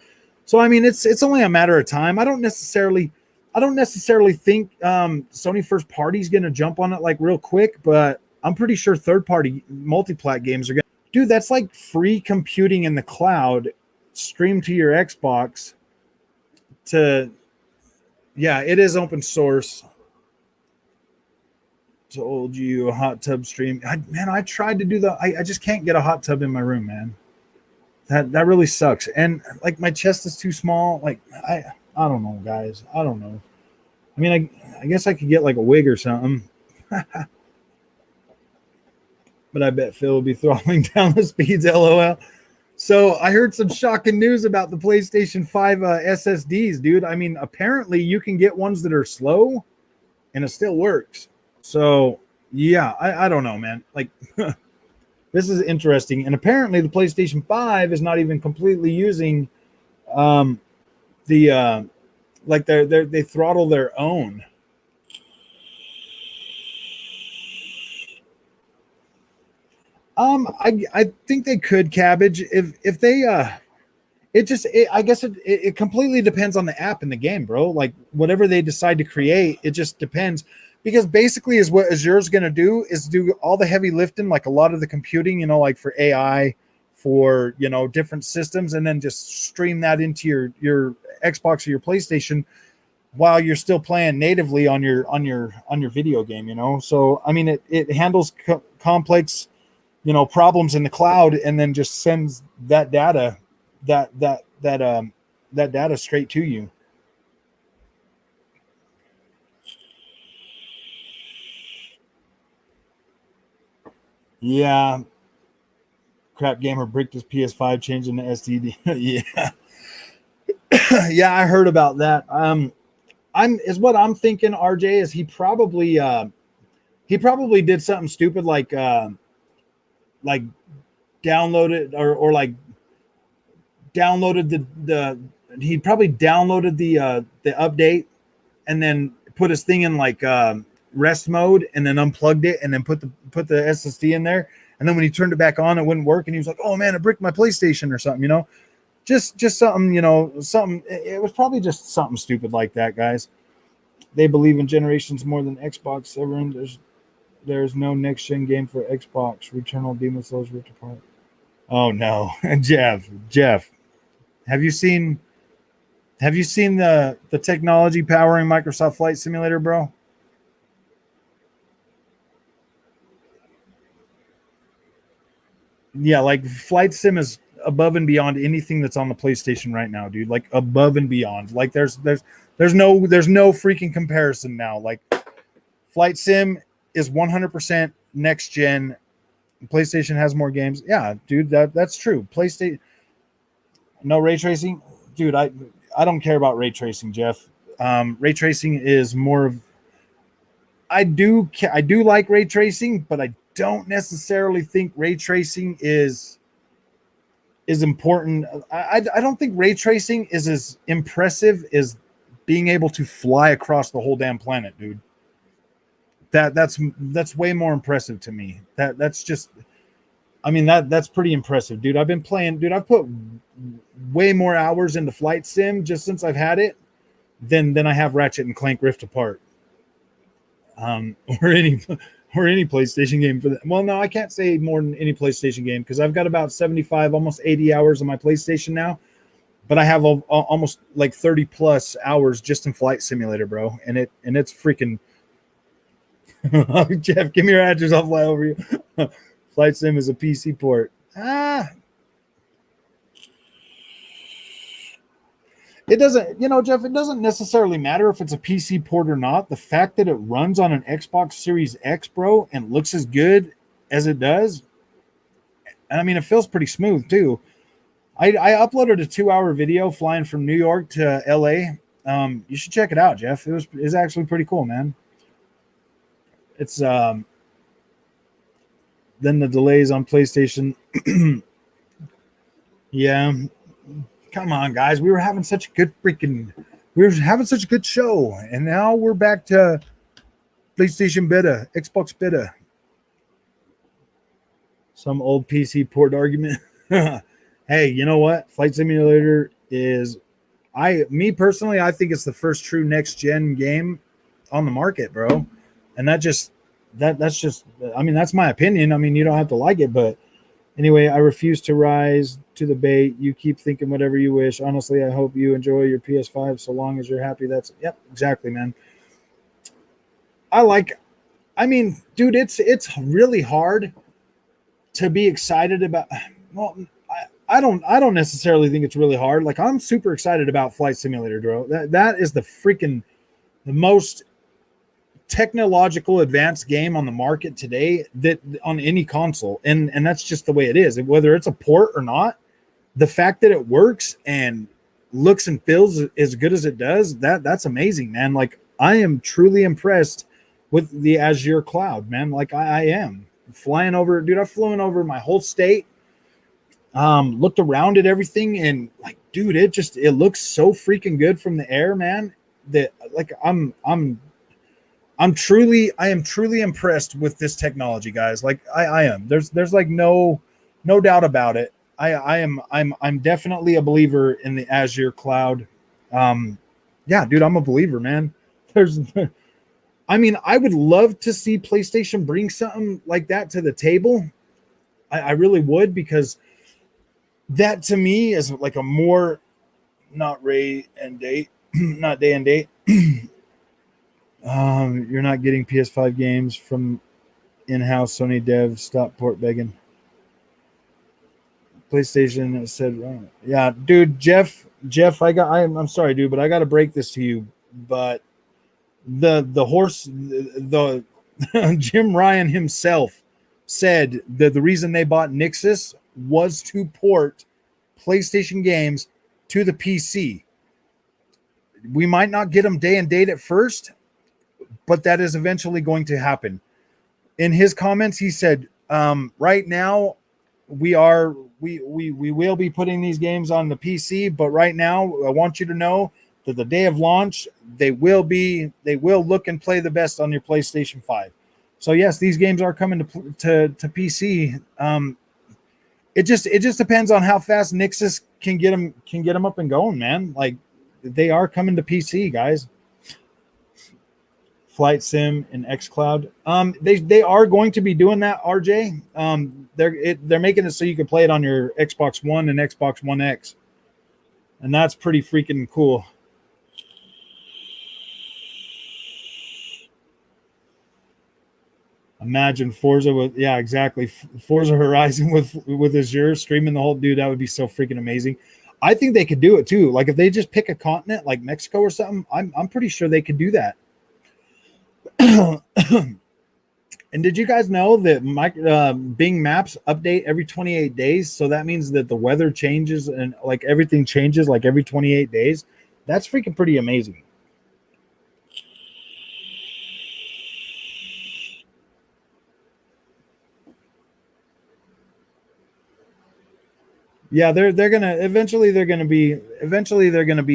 I mean, it's only a matter of time. I don't necessarily think Sony first party is going to jump on it like real quick, but I'm pretty sure third party multi-plat games are going to. Dude, that's like free computing in the cloud, streamed to your Xbox. Yeah, it is open source. Told you a hot tub stream. I tried to do I just can't get a hot tub in my room, man. That really sucks. And like my chest is too small. Like I don't know, guys. I don't know. I mean, I guess I could get like a wig or something. But I bet Phil will be throttling down the speeds, LOL. So I heard some shocking news about the PlayStation 5 SSDs, dude. I mean, apparently you can get ones that are slow and it still works. So yeah, I don't know, man. Like this is interesting. And apparently the PlayStation 5 is not even completely using the like they throttle their own. I think they could, Cabbage, if they I guess it completely depends on the app in the game, bro. Like whatever they decide to create, it just depends. Because basically is what Azure's going to do is do all the heavy lifting, like a lot of the computing, you know, like for AI, for, you know, different systems, and then just stream that into your Xbox or your PlayStation while you're still playing natively on your video game, you know. So I mean, it handles complex, you know, problems in the cloud, and then just sends that data that data straight to you. Yeah. Crap gamer bricked his PS5 changing the SSD. Yeah. Yeah, I heard about that. What I'm thinking, RJ, is he probably did something stupid like downloaded or like downloaded the he probably downloaded the update and then put his thing in like rest mode and then unplugged it and then put the SSD in there, and then when he turned it back on it wouldn't work, and he was like, oh man, it bricked my PlayStation or something, you know. Just something, you know, something. It was probably just something stupid like that, guys. They believe in generations more than Xbox ever. And there's no next gen game for Xbox. Returnal Demon Souls ripped apart. Oh no, Jeff, have you seen the technology powering Microsoft Flight Simulator, bro? Yeah, like Flight Sim is above and beyond anything that's on the PlayStation right now, dude. Like above and beyond. Like there's no freaking comparison now. Like Flight Sim is 100% next gen. PlayStation has more games. Yeah, dude, that's true. PlayStation, no ray tracing, dude. I don't care about ray tracing, Jeff. Ray tracing is more of I do like ray tracing, but I don't necessarily think ray tracing is important. I don't think ray tracing is as impressive as being able to fly across the whole damn planet, dude. That's way more impressive to me. That's just, I mean, that's pretty impressive, dude. I've been playing, dude. I've put way more hours into Flight Sim just since I've had it than I have Ratchet and Clank Rift Apart. or any PlayStation game for that. Well, no, I can't say more than any PlayStation game because I've got about 75, almost 80 hours on my PlayStation now. But I have almost like 30 plus hours just in Flight Simulator, bro, and it's freaking. Jeff, give me your address. I'll fly over you. Flight Sim is a PC port. It doesn't, Jeff, it doesn't necessarily matter if it's a PC port or not. The fact that it runs on an Xbox Series X, bro, and looks as good as it does, and I mean, it feels pretty smooth too. I uploaded a 2-hour video flying from New York to LA. You should check it out, Jeff. It's actually pretty cool, man. It's then the delays on PlayStation. Yeah. Come on, guys. We were having such a good show. And now we're back to PlayStation beta, Xbox beta. Some old PC port argument. Hey, you know what? Flight Simulator is me personally, I think it's the first true next gen game on the market, bro. And that's just I mean, that's my opinion. I mean, you don't have to like it, but anyway, I refuse to rise to the bait. You keep thinking whatever you wish. Honestly, I hope you enjoy your PS5 so long as you're happy. Yep, exactly, man. I mean, dude, it's really hard to be excited about. Well, I don't necessarily think it's really hard. Like, I'm super excited about Flight Simulator, bro. That is the most technological advanced game on the market today that on any console, and that's just the way it is. Whether it's a port or not, the fact that it works and looks and feels as good as it does, that's amazing, man. Like, I am truly impressed with the Azure cloud, man. Like, I am flying over, dude. I've flown over my whole state, looked around at everything, and like, dude, it looks so freaking good from the air, man, that like I am truly impressed with this technology, guys. Like, I am. There's like no doubt about it. I'm definitely a believer in the Azure cloud. Yeah, dude, I'm a believer, man. I mean, I would love to see PlayStation bring something like that to the table. I really would, because that to me is like a more not day and date. You're not getting PS5 games from in-house Sony devs. Stop port begging. PlayStation said, yeah, dude, Jeff, I'm sorry, dude, but I got to break this to you. But the Jim Ryan himself said that the reason they bought Nixxes was to port PlayStation games to the PC. We might not get them day and date at first, but that is eventually going to happen. In his comments, he said, right now we will be putting these games on the PC, but right now I want you to know that the day of launch, they will look and play the best on your PlayStation 5. So yes, these games are coming to PC. It just depends on how fast Nixxes can get them up and going, man. Like, they are coming to PC, guys. Flight Sim and xCloud. They are going to be doing that, RJ. They're making it so you can play it on your Xbox One and Xbox One X, and that's pretty freaking cool. Imagine Forza exactly. Forza Horizon with Azure streaming the whole, dude. That would be so freaking amazing. I think they could do it too. Like, if they just pick a continent like Mexico or something, I'm pretty sure they could do that. And did you guys know that Bing Maps update every 28 days? So that means that the weather changes and like everything changes like every 28 days. That's freaking pretty amazing. Yeah, they're gonna eventually they're gonna be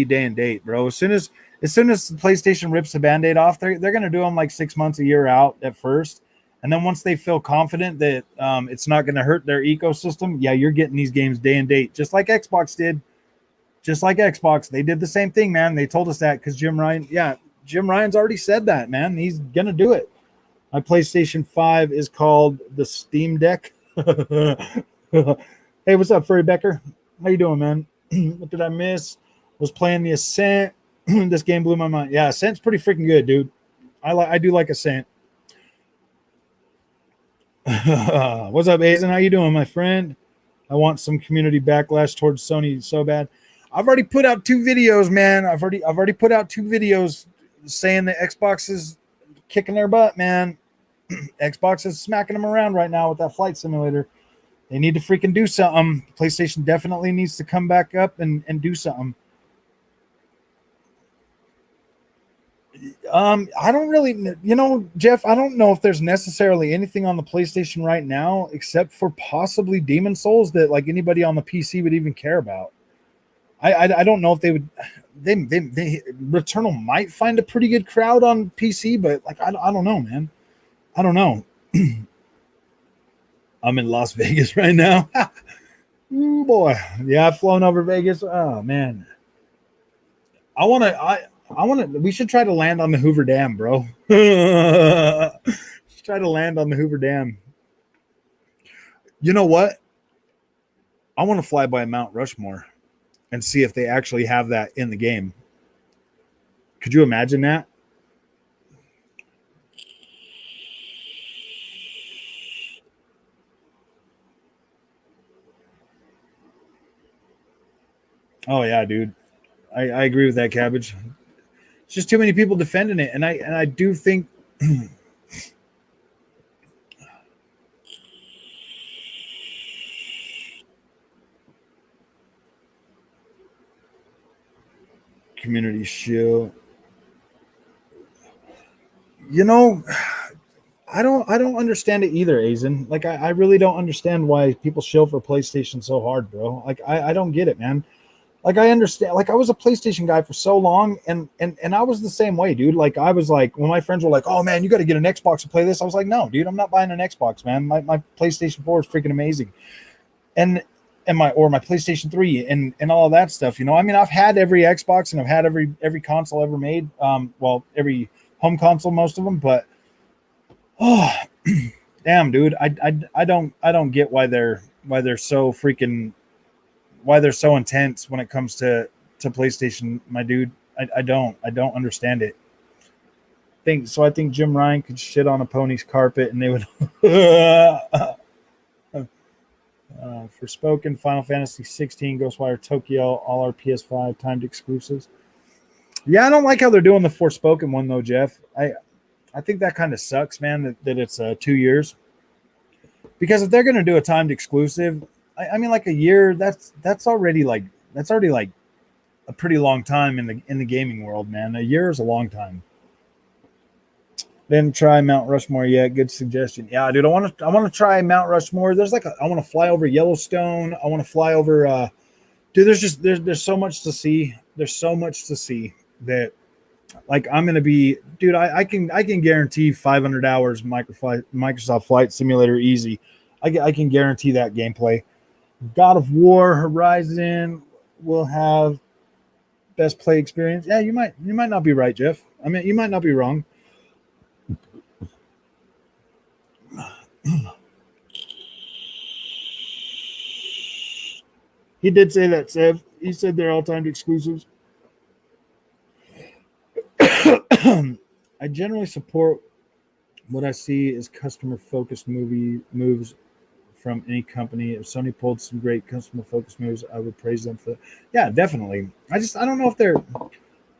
day and date, bro. As soon as PlayStation rips the Band-Aid off, they're gonna do them like 6 months, a year out at first, and then once they feel confident that it's not gonna hurt their ecosystem, yeah, you're getting these games day and date, just like Xbox did. Just like Xbox, they did the same thing, man. They told us that because Jim Ryan Jim Ryan's already said that, man. He's gonna do it. My PlayStation 5 is called the Steam Deck. Hey, what's up, Furry Becker? How you doing, man? What did I miss? Was playing the Ascent. This game blew my mind. Yeah, Ascent's pretty freaking good, dude. I do like Ascent. What's up, Azen? How you doing, my friend? I want some community backlash towards Sony so bad. I've already put out 2 videos, man. I've already put out 2 videos saying that Xbox is kicking their butt, man. Xbox is smacking them around right now with that flight simulator. They need to freaking do something. PlayStation definitely needs to come back up and do something. I don't really, Jeff, I don't know if there's necessarily anything on the PlayStation right now except for possibly Demon Souls that like anybody on the PC would even care about. I don't know if they would. They Returnal might find a pretty good crowd on PC, but like I don't know, man. I don't know. I'm in Las Vegas right now. Ooh, boy. Yeah, I've flown over Vegas. Oh man. I want to we should try to land on the Hoover Dam, bro. Let's try to land on the Hoover Dam. You know what? I want to fly by Mount Rushmore and see if they actually have that in the game. Could you imagine that? Oh yeah, dude. I agree with that, Cabbage. It's just too many people defending it, and I do think community shield. I don't understand it either, Azen. Like I really don't understand why people shill for PlayStation so hard, bro. Like I don't get it, man. Like I understand, like I was a PlayStation guy for so long, and I was the same way, dude. Like I was like, when my friends were like, "Oh man, you got to get an Xbox to play this," I was like, "No, dude, I'm not buying an Xbox, man. My PlayStation 4 is freaking amazing," and my PlayStation 3 and all of that stuff. I mean, I've had every Xbox and I've had every console ever made. Well, every home console, most of them, but oh, damn, dude, I don't get why they're so freaking why they're so intense when it comes to PlayStation, my dude. I don't understand it. I think Jim Ryan could shit on a pony's carpet and they would Forspoken, Final Fantasy 16, Ghostwire Tokyo, all our PS5 timed exclusives. Yeah, I don't like how they're doing the Forspoken one though, Jeff. I think that kind of sucks, man, that it's 2 years. Because if they're gonna do a timed exclusive, I mean like a year, that's already like a pretty long time in the gaming world, man. A year is a long time. Didn't try Mount Rushmore yet. Good suggestion. Yeah, dude, I want to try Mount Rushmore. There's I want to fly over Yellowstone. I want to fly over dude, there's so much to see. There's so much to see that like I'm gonna be, dude. I can guarantee 500 hours Microsoft Flight Simulator easy. I can guarantee that gameplay. God of War Horizon will have best play experience. Yeah, you might not be right, Jeff. I mean, you might not be wrong. He did say that, Sev. He said they're all timed exclusives. I generally support what I see as customer focused movie moves from any company. If Sony pulled some great customer focused moves, I would praise them for that. Yeah, definitely. I don't know if they're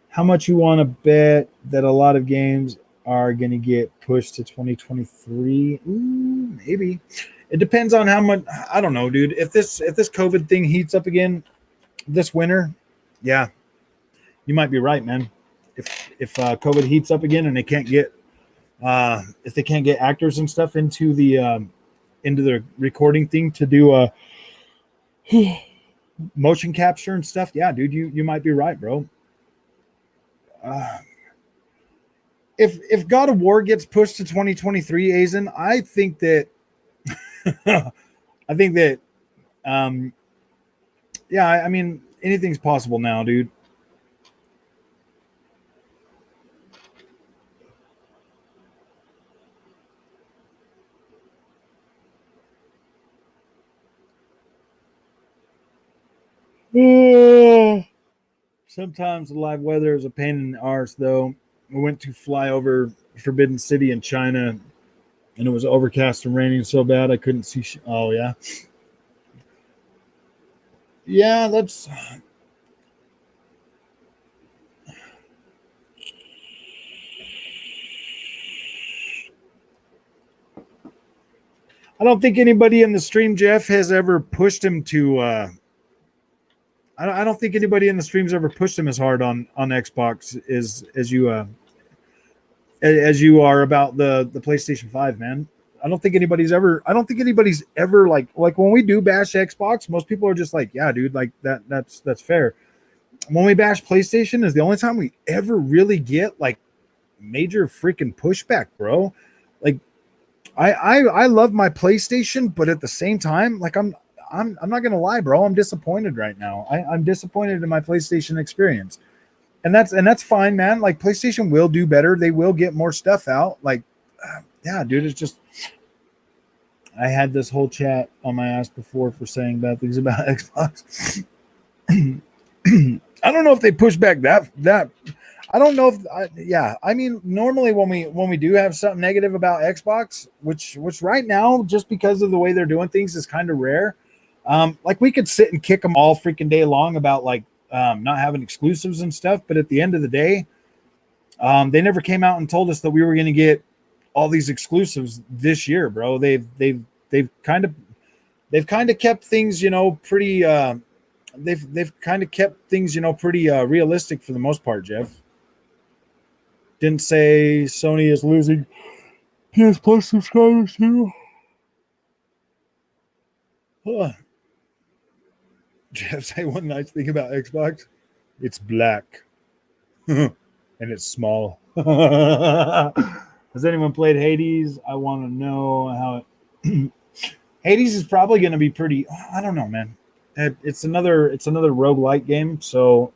how much you want to bet that a lot of games are going to get pushed to 2023. Maybe. It depends on how much. I don't know, dude. If this COVID thing heats up again this winter, yeah, you might be right, man. If COVID heats up again and they can't get if they can't get actors and stuff into the recording thing to do motion capture and stuff, yeah, dude, you might be right, bro. If God of War gets pushed to 2023, Azen, I think that I think that yeah, I mean anything's possible now, dude. Sometimes the live weather is a pain in the arse, though. We went to fly over Forbidden City in China, and it was overcast and raining so bad I couldn't see. Oh yeah, yeah. That's. I don't think anybody in the stream, Jeff, has ever pushed him to. I don't think anybody in the streams ever pushed him as hard on Xbox as you are about the PlayStation 5, man. I don't think anybody's ever like when we do bash Xbox, most people are just like, yeah, dude, like that's fair. When we bash PlayStation is the only time we ever really get like major freaking pushback, bro. Like I love my PlayStation, but at the same time, like I'm not gonna lie, bro. I'm disappointed right now. I'm disappointed in my PlayStation experience. And that's fine, man. Like PlayStation will do better. They will get more stuff out. Like, yeah, dude, it's just I had this whole chat on my ass before for saying bad things about Xbox. I don't know if they push back that. I don't know if yeah. I mean, normally when we do have something negative about Xbox, which right now just because of the way they're doing things is kind of rare. Like we could sit and kick them all freaking day long about like not having exclusives and stuff, but at the end of the day, they never came out and told us that we were going to get all these exclusives this year, bro. They've kind of kept things, you know, pretty. They've kind of kept things, you know, pretty realistic for the most part, Jeff. Didn't say Sony is losing PS Plus subscribers too. Jeff, say one nice thing about Xbox. It's black. And it's small. Has anyone played Hades? I want to know how it Hades is probably going to be pretty. I don't know, man. It's another roguelike game, so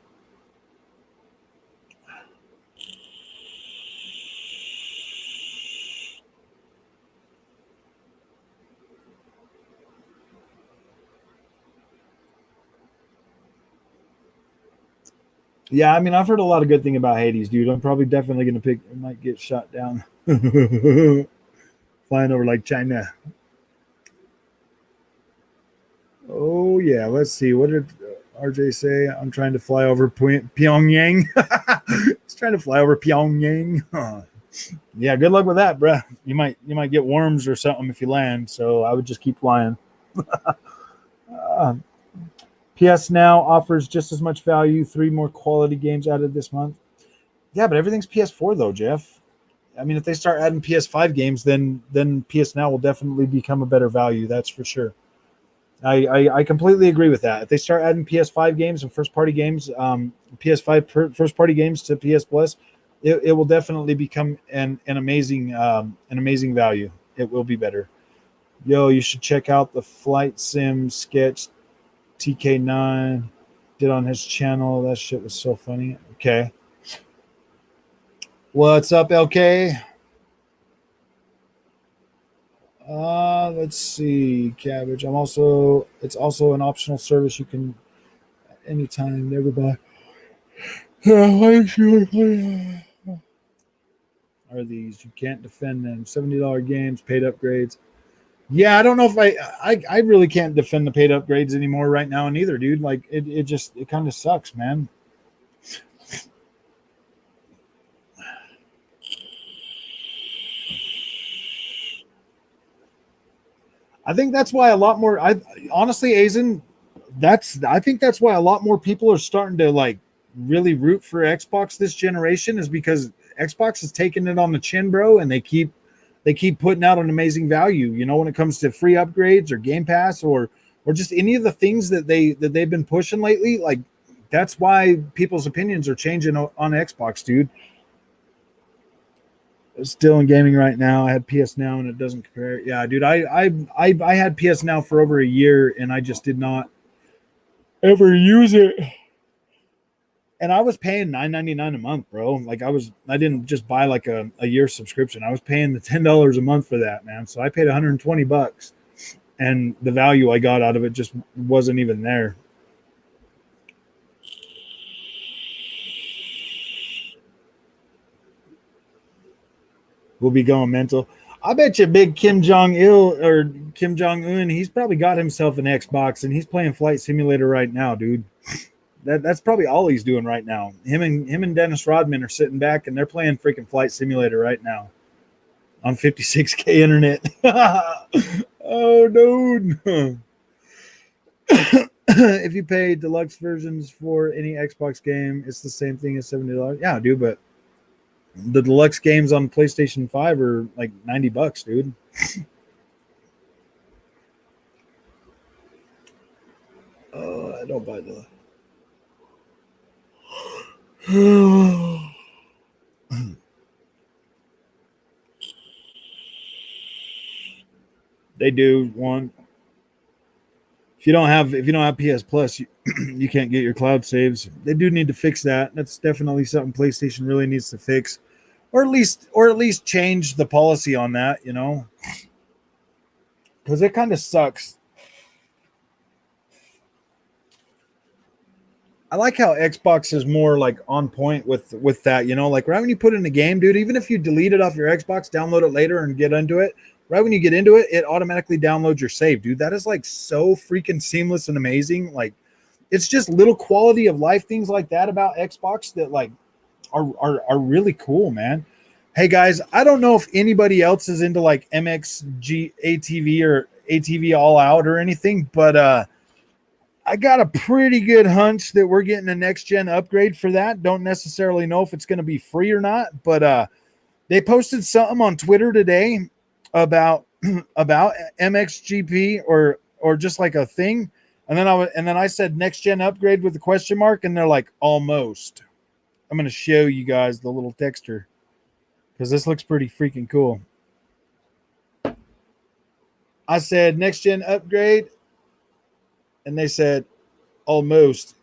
yeah, I mean, I've heard a lot of good thing about Hades, dude. I'm probably definitely going to pick. It might get shot down. Flying over like China. Oh yeah, let's see. What did RJ say? I'm trying to fly over Pyongyang. He's trying to fly over Pyongyang. Yeah, good luck with that, bruh. You might get worms or something if you land. So I would just keep flying. PS Now offers just as much value. 3 more quality games added this month. Yeah, but everything's PS4 though, Jeff. I mean, if they start adding PS5 games, then PS Now will definitely become a better value. That's for sure. I completely agree with that. If they start adding PS5 games and first-party games, PS5 first-party games to PS Plus, it will definitely become an amazing value. It will be better. Yo, you should check out the Flight Sim sketch TK9 did on his channel. That shit was so funny. Okay. What's up, LK? Let's see, Cabbage. It's also an optional service you can anytime, never buy. Are these? You can't defend them. $70 games, paid upgrades. Yeah, I don't know if I really can't defend the paid upgrades anymore right now, neither, dude. Like it kind of sucks, man. I think that's why a lot more. Honestly, Azen, I think that's why a lot more people are starting to like really root for Xbox this generation is because Xbox is taking it on the chin, bro, and they keep putting out an amazing value. You know, when it comes to free upgrades or Game Pass or just any of the things that they've been pushing lately. Like that's why people's opinions are changing on Xbox, dude. Still in gaming right now. I had PS Now and it doesn't compare. Yeah, dude, I had PS Now for over a year and I just did not ever use it. And I was paying $9.99 a month, bro. Like I didn't just buy like a year subscription. I was paying the $10 a month for that, man. So I paid $120 and the value I got out of it just wasn't even there. We'll be going mental. I bet you big Kim Jong Il or Kim Jong Un, he's probably got himself an Xbox and he's playing Flight Simulator right now, dude. That's probably all he's doing right now. Him and Dennis Rodman are sitting back and they're playing freaking Flight Simulator right now on 56K internet. Oh no. If you pay deluxe versions for any Xbox game, it's the same thing as $70. Yeah, dude, but the deluxe games on PlayStation 5 are like $90, dude. I don't buy the. They do one. If you don't have PS Plus, you can't get your cloud saves. They do need to fix that. That's definitely something PlayStation really needs to fix, or at least change the policy on that. You know, because it kind of sucks. I like how Xbox is more like on point with that, you know, like right when you put in a game, dude, even if you delete it off your Xbox, download it later and get into it, right when you get into it, it automatically downloads your save, dude. That is like so freaking seamless and amazing. Like it's just little quality of life things like that about Xbox that like are really cool, man. Hey guys, I don't know if anybody else is into like MXG ATV or ATV All Out or anything, but I got a pretty good hunch that we're getting a next gen upgrade for that. Don't necessarily know if it's going to be free or not, but they posted something on Twitter today about about MXGP or just like a thing, and then I said next gen upgrade with a question mark, and they're like almost. I'm going to show you guys the little texture because this looks pretty freaking cool. I said next gen upgrade, and they said almost.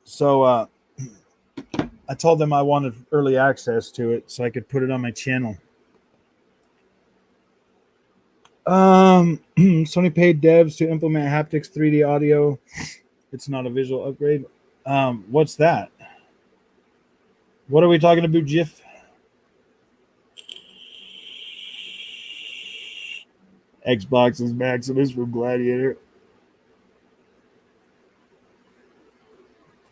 So I told them I wanted early access to it so I could put it on my channel. Sony paid devs to implement haptics 3D audio. It's not a visual upgrade. What's that? What are we talking about, GIF? Xbox's Maximus from Gladiator.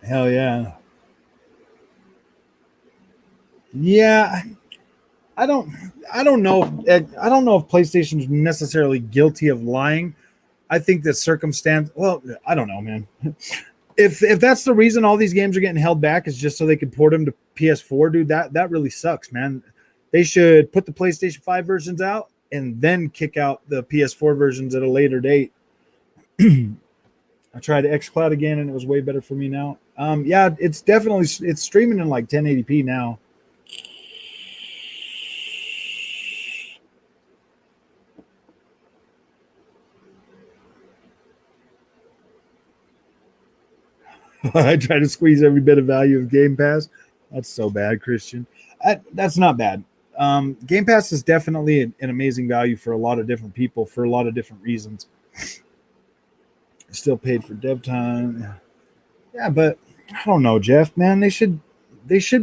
Hell yeah. Yeah, I don't know if PlayStation's necessarily guilty of lying. I think that circumstance. Well, I don't know, man. If that's the reason all these games are getting held back is just so they could port them to PS4, dude, that really sucks, man. They should put the PlayStation 5 versions out and then kick out the PS4 versions at a later date. I tried xCloud again and it was way better for me now. Yeah, it's streaming in like 1080p now. I try to squeeze every bit of value of Game Pass. That's so bad, Christian. That's not bad. Game Pass is definitely an amazing value for a lot of different people for a lot of different reasons. Still paid for dev time. Yeah, but I don't know, Jeff. Man, they should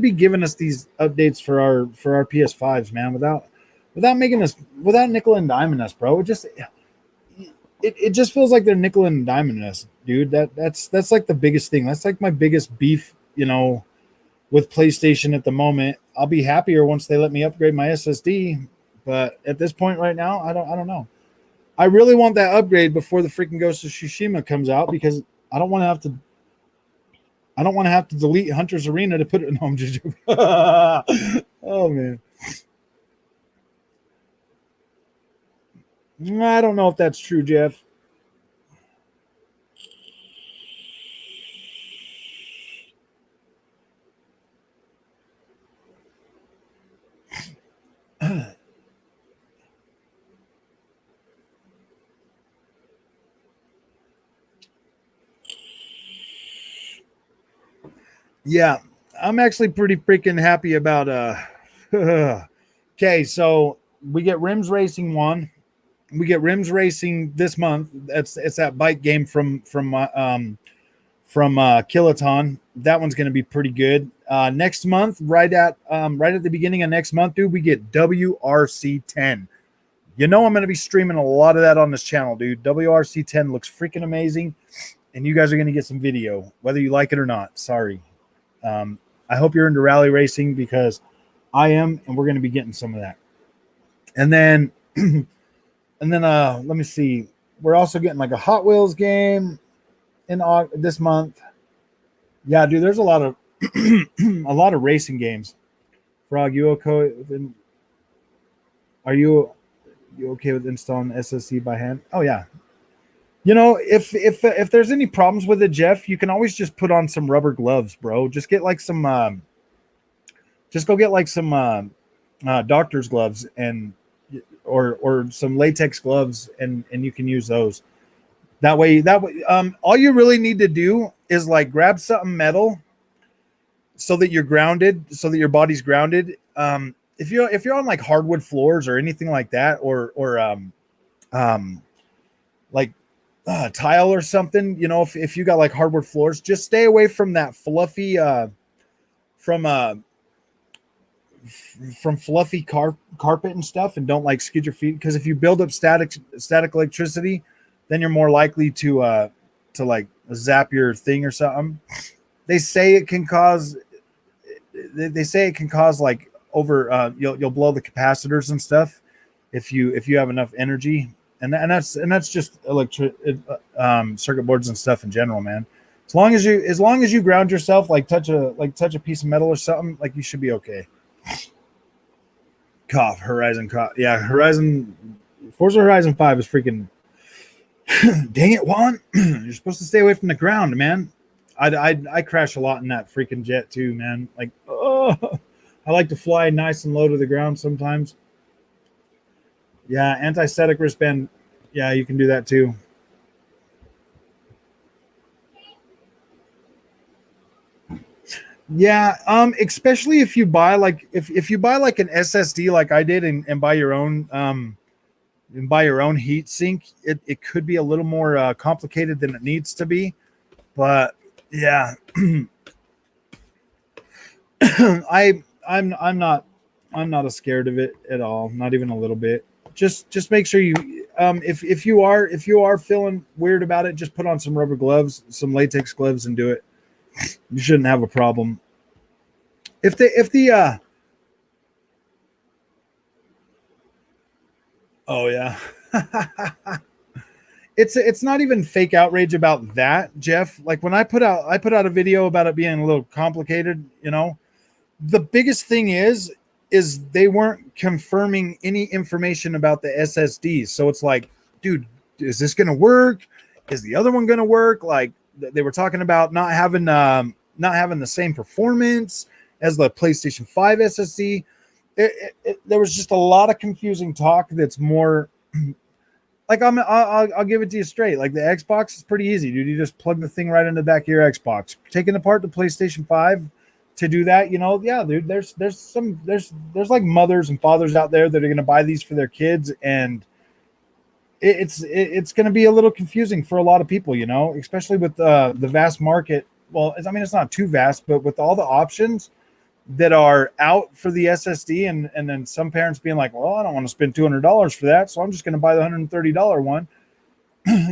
be giving us these updates for our PS5s, man. Without making us without nickel and diming us, bro. It just feels like they're nickel and diming us, dude. That's like the biggest thing. That's like my biggest beef, you know, with PlayStation at the moment. I'll be happier once they let me upgrade my SSD, but at this point right now, I don't know. I really want that upgrade before the freaking Ghost of Tsushima comes out because I don't want to have to delete Hunter's Arena to put it in home. Oh man. I don't know if that's true, Jeff. Yeah, I'm actually pretty freaking happy about okay, so we get Rims Racing 1. We get Rims Racing this month. It's that bike game from from Kiloton. That one's going to be pretty good. Next month, right at the beginning of next month, dude, we get WRC10. You know I'm going to be streaming a lot of that on this channel, dude. WRC10 looks freaking amazing, and you guys are going to get some video, whether you like it or not. Sorry. I hope you're into rally racing because I am, and we're going to be getting some of that. And then, let me see. We're also getting like a Hot Wheels game in this month. Yeah, dude, there's a lot of a lot of racing games. Frog, you okay? Are you okay with installing SSD by hand? Oh yeah. You know, if there's any problems with it, Jeff, you can always just put on some rubber gloves, bro. Just get like some just go get like some doctor's gloves and or some latex gloves and you can use those. That way all you really need to do is like grab something metal so that you're grounded, so that your body's grounded. If you're on like hardwood floors or anything like that, or like tile or something, you know, if you got like hardwood floors, just stay away from that fluffy from fluffy carpet and stuff, and don't like skid your feet, because if you build up static electricity, then you're more likely to like zap your thing or something. They say it can cause like over you'll blow the capacitors and stuff if you have enough energy, and that's just circuit boards and stuff in general, man. As long as you ground yourself, like touch a piece of metal or something, like you should be okay. Horizon cough. Yeah, Forza Horizon 5 is freaking dang it, Juan. You're supposed to stay away from the ground, man. I crash a lot in that freaking jet too, man. Like, oh, I like to fly nice and low to the ground sometimes. Yeah, anti-static wristband. Yeah, you can do that too. Yeah, especially if you buy like if you buy like an SSD like I did and buy your own heat sink, it could be a little more complicated than it needs to be. But yeah, I'm not as scared of it at all, not even a little bit. Just make sure you if you are feeling weird about it, just put on some rubber gloves, some latex gloves, and do it. You shouldn't have a problem. If the oh yeah. It's not even fake outrage about that, Jeff. Like when I put out a video about it being a little complicated, you know, the biggest thing is they weren't confirming any information about the SSDs. So it's like, dude, is this going to work? Is the other one going to work? Like they were talking about not having the same performance as the PlayStation 5 SSD. There was just a lot of confusing talk. That's more like I'll give it to you straight. Like the Xbox is pretty easy, dude. You just plug the thing right in the back of your Xbox. Taking apart the PlayStation 5 to do that, you know, yeah, dude. There's like mothers and fathers out there that are going to buy these for their kids, and it's going to be a little confusing for a lot of people, you know, especially with the vast market. Well, I mean, it's not too vast, but with all the options that are out for the SSD, and then some parents being like, well, I don't want to spend $200 for that, so I'm just going to buy the $130 one.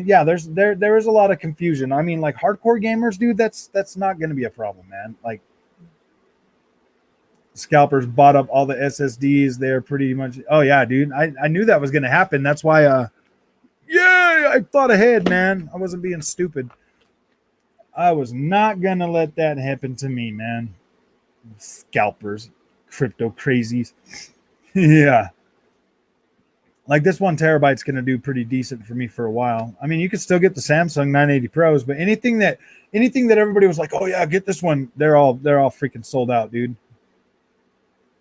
Yeah, there is a lot of confusion. I mean, like hardcore gamers, dude, that's not going to be a problem, man. Like scalpers bought up all the SSDs. They're pretty much, oh yeah, dude, I knew that was going to happen. That's why I thought ahead, man. I wasn't being stupid. I was not going to let that happen to me, man. Scalpers, crypto crazies. Yeah, like this 1 terabyte's going to do pretty decent for me for a while. I mean, you could still get the Samsung 980 Pros, but anything that everybody was like, oh yeah, get this one, they're all freaking sold out, dude.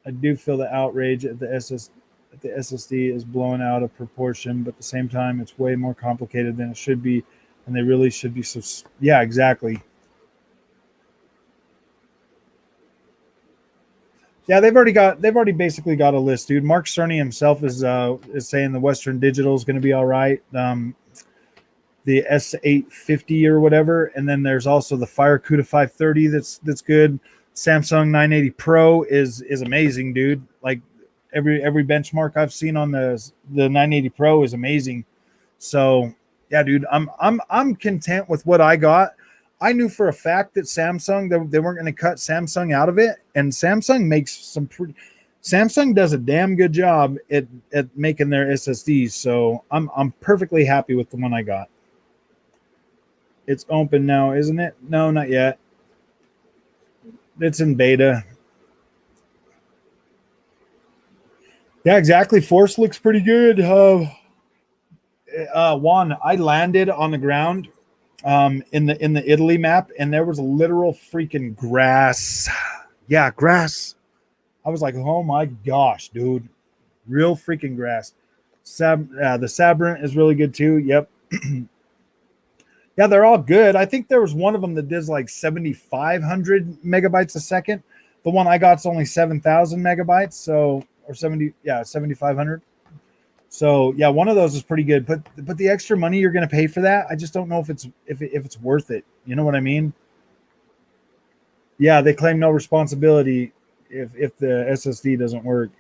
I do feel the outrage at the SSD is blown out of proportion, but at the same time it's way more complicated than it should be, and they really should be. So yeah, exactly. Yeah, they've already basically got a list, dude. Mark Cerny himself is saying the Western Digital is going to be all right. the S850 or whatever, and then there's also the Fire Cuda 530 that's good. Samsung 980 Pro is amazing, dude. Like every benchmark I've seen on the 980 Pro is amazing. So yeah, dude, I'm content with what I got. I knew for a fact that Samsung they weren't going to cut Samsung out of it, and Samsung makes some pretty. Samsung does a damn good job at making their SSDs, so I'm perfectly happy with the one I got. It's open now, isn't it? No, not yet. It's in beta. Yeah, exactly. Force looks pretty good. Juan, I landed on the ground in the Italy map, and there was a literal freaking grass. Yeah, grass. I was like, oh my gosh, dude, real freaking grass. The Sabrent is really good too. Yep. Yeah, they're all good. I think there was one of them that does like 7,500 megabytes a second. The one I got's only 7,000 megabytes, so or 7,500. So yeah, one of those is pretty good. But the extra money you're going to pay for that, I just don't know if it's worth it. You know what I mean? Yeah, they claim no responsibility if the SSD doesn't work.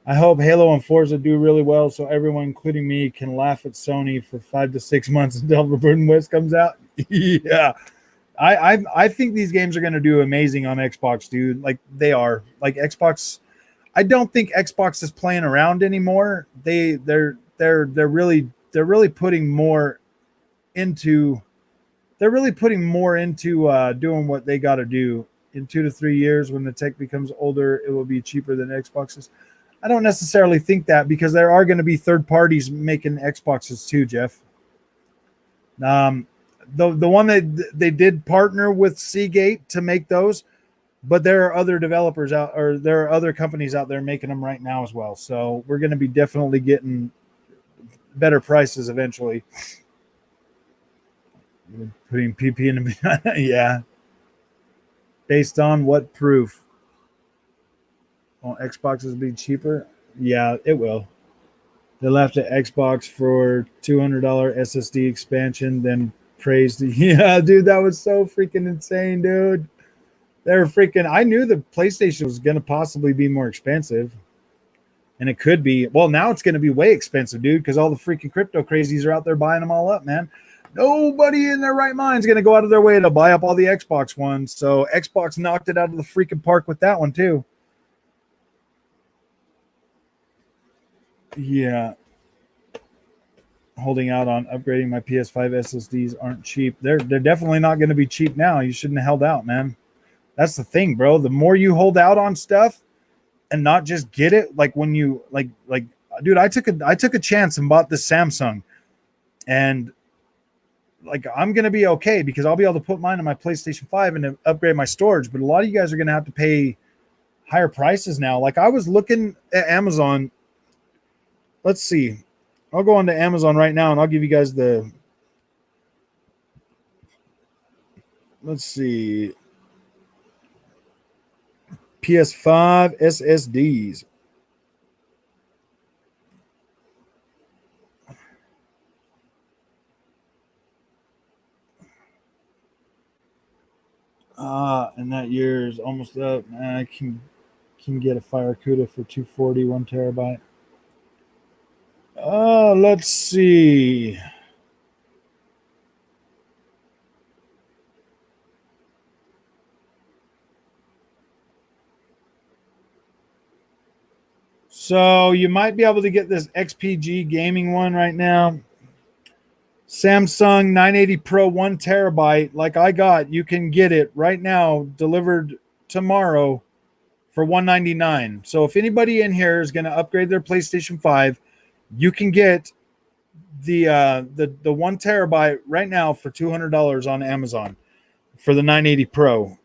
I hope Halo and Forza do really well, so everyone, including me, can laugh at Sony for 5 to 6 months until Forbidden West comes out. Yeah, I think these games are going to do amazing on Xbox, dude. Like they are. Like Xbox, I don't think Xbox is playing around anymore. They're really putting more into doing what they got to do. In 2 to 3 years, when the tech becomes older, it will be cheaper than Xboxes. I don't necessarily think that because there are going to be third parties making Xboxes too, Jeff. Um, the one that they did partner with Seagate to make those, but there are other developers out, or there are other companies out there making them right now as well. So we're going to be definitely getting better prices eventually. Putting PP in the yeah. Based on what proof? Will Xboxes be cheaper? Yeah, it will. They left at Xbox for $200 SSD expansion, then praised. Yeah, dude, that was so freaking insane, dude. They're freaking. I knew the PlayStation was going to possibly be more expensive, and it could be. Well, now it's going to be way expensive, dude, because all the freaking crypto crazies are out there buying them all up, man. Nobody in their right mind is going to go out of their way to buy up all the Xbox ones. So Xbox knocked it out of the freaking park with that one too. Yeah, holding out on upgrading my PS5 SSDs aren't cheap. They're definitely not going to be cheap now. You shouldn't have held out, man. That's the thing, bro. The more you hold out on stuff and not just get it, like when you like dude, I took a chance and bought this Samsung, and like I'm gonna be okay because I'll be able to put mine on my PlayStation 5 and upgrade my storage. But a lot of you guys are gonna have to pay higher prices now. Like I was looking at Amazon. Let's see. I'll go on to Amazon right now and I'll give you guys the. Let's see. PS5 SSDs. And that year is almost up. I can get a Fire Cuda for 240, 1 terabyte. Let's see. So you might be able to get this XPG gaming one right now. Samsung 980 Pro 1 terabyte, like I got, you can get it right now, delivered tomorrow for $199. So if anybody in here is going to upgrade their PlayStation 5, you can get the 1 terabyte right now for $200 on Amazon for the 980 Pro.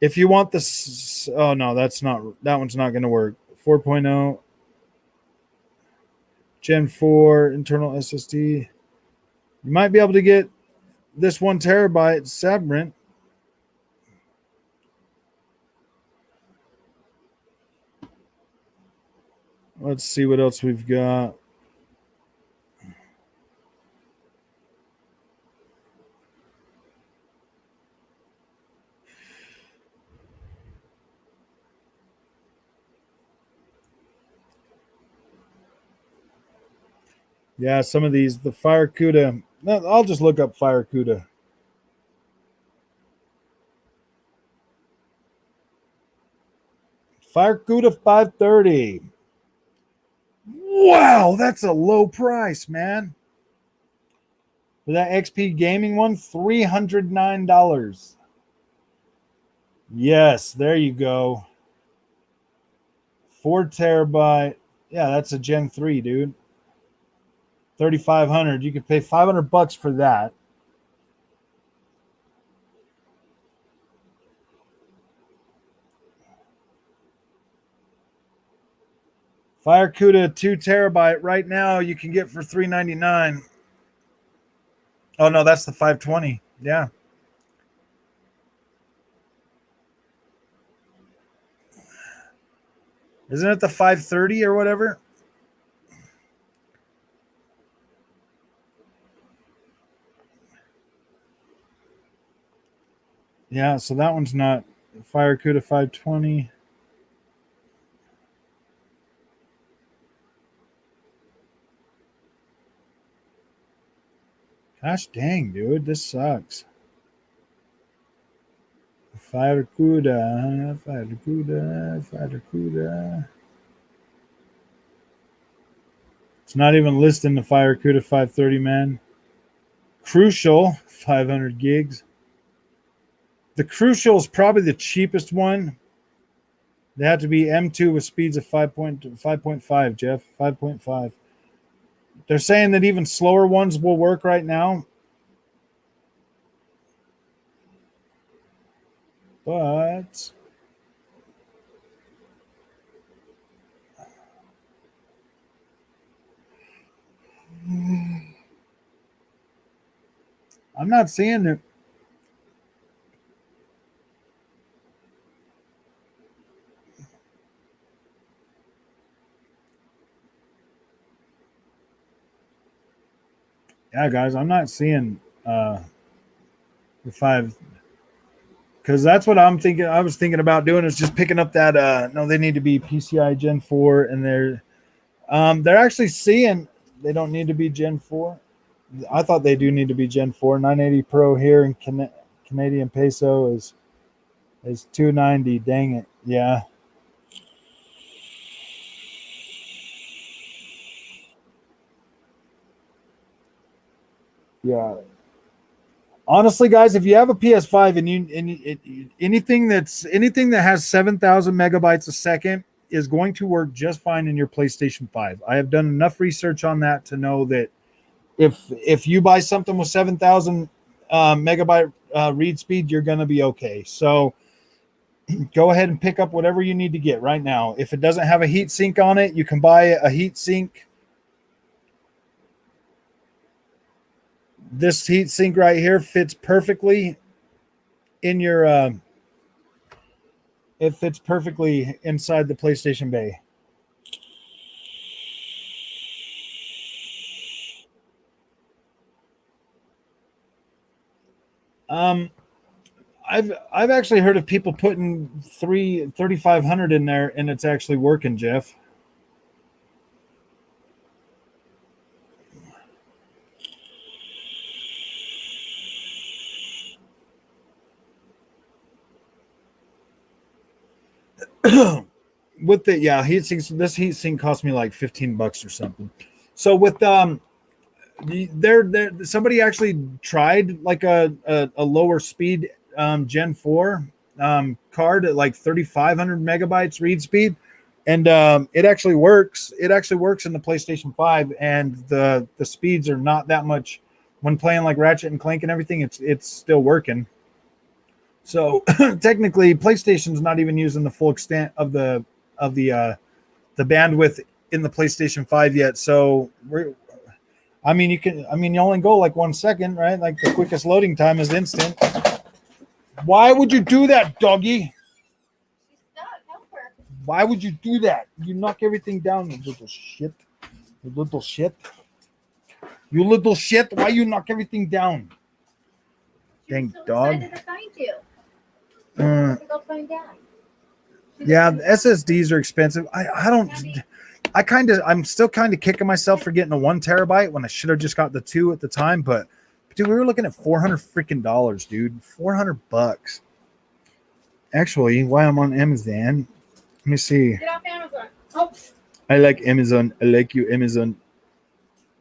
If you want this, oh no, that one's not going to work. 4.0 Gen 4 internal SSD. You might be able to get this 1 terabyte Sabrent. Let's see what else we've got. Yeah, some of these, the Fire Cuda. I'll just look up Fire Cuda. Fire Cuda 530. Wow, that's a low price, man. For that XP gaming one, $309. Yes, there you go. 4 terabyte. Yeah, that's a Gen 3, dude. 3,500. You could pay $500 for that. Fire Cuda 2 terabyte right now you can get for $399. Oh no, that's the 520. Yeah. Isn't it the 530 or whatever? Yeah, so that one's not Fire Cuda 520. Gosh dang, dude, this sucks. Fire Cuda, Fire Cuda, Fire Cuda. It's not even listing the Fire Cuda 530, man. Crucial, 500 gigs. The Crucial is probably the cheapest one. They have to be M2 with speeds of 5.5, Jeff. 5.5. They're saying that even slower ones will work right now. But I'm not seeing it. Yeah, guys, I'm not seeing the 5, because that's what I'm thinking. I was thinking about doing is just picking up that. No, they need to be PCI Gen 4, and they're actually seeing they don't need to be Gen 4. I thought they do need to be Gen 4. 980 Pro here in Canadian peso is 290. Dang it. Yeah. Yeah. Honestly, guys, if you have a PS5 and anything that has 7,000 megabytes a second is going to work just fine in your PlayStation 5. I have done enough research on that to know that if you buy something with 7,000 megabyte read speed, you're going to be okay. So go ahead and pick up whatever you need to get right now. If it doesn't have a heat sink on it, you can buy a heat sink. This heat sink right here fits perfectly in your it fits perfectly inside the PlayStation Bay. Um, I've actually heard of people putting 3,500 in there and it's actually working, Jeff. With the heat sinks, this heat sink cost me like $15 or something. So with there somebody actually tried like a lower speed Gen 4 card at like 3,500 megabytes read speed, and it actually works. It actually works in the PlayStation 5, and the speeds are not that much when playing like Ratchet and Clank and everything. It's still working. So technically, PlayStation's not even using the full extent of the bandwidth in the PlayStation 5 yet. So you only go like 1 second, right? Like the quickest loading time is instant. Why would you do that, doggy? She's stuck. Help her. Why would you do that? You knock everything down, you little shit. You little shit. You little shit. Why you knock everything down? Dang so dog. Excited to find you. Go find Dad. Yeah, SSDs are expensive. I don't. I'm still kind of kicking myself for getting a 1 terabyte when I should have just got the 2 at the time. But dude, we were looking at $400, dude. $400. Actually, while I'm on Amazon, let me see.
Get off Amazon. Oh.
I like Amazon. I like you, Amazon.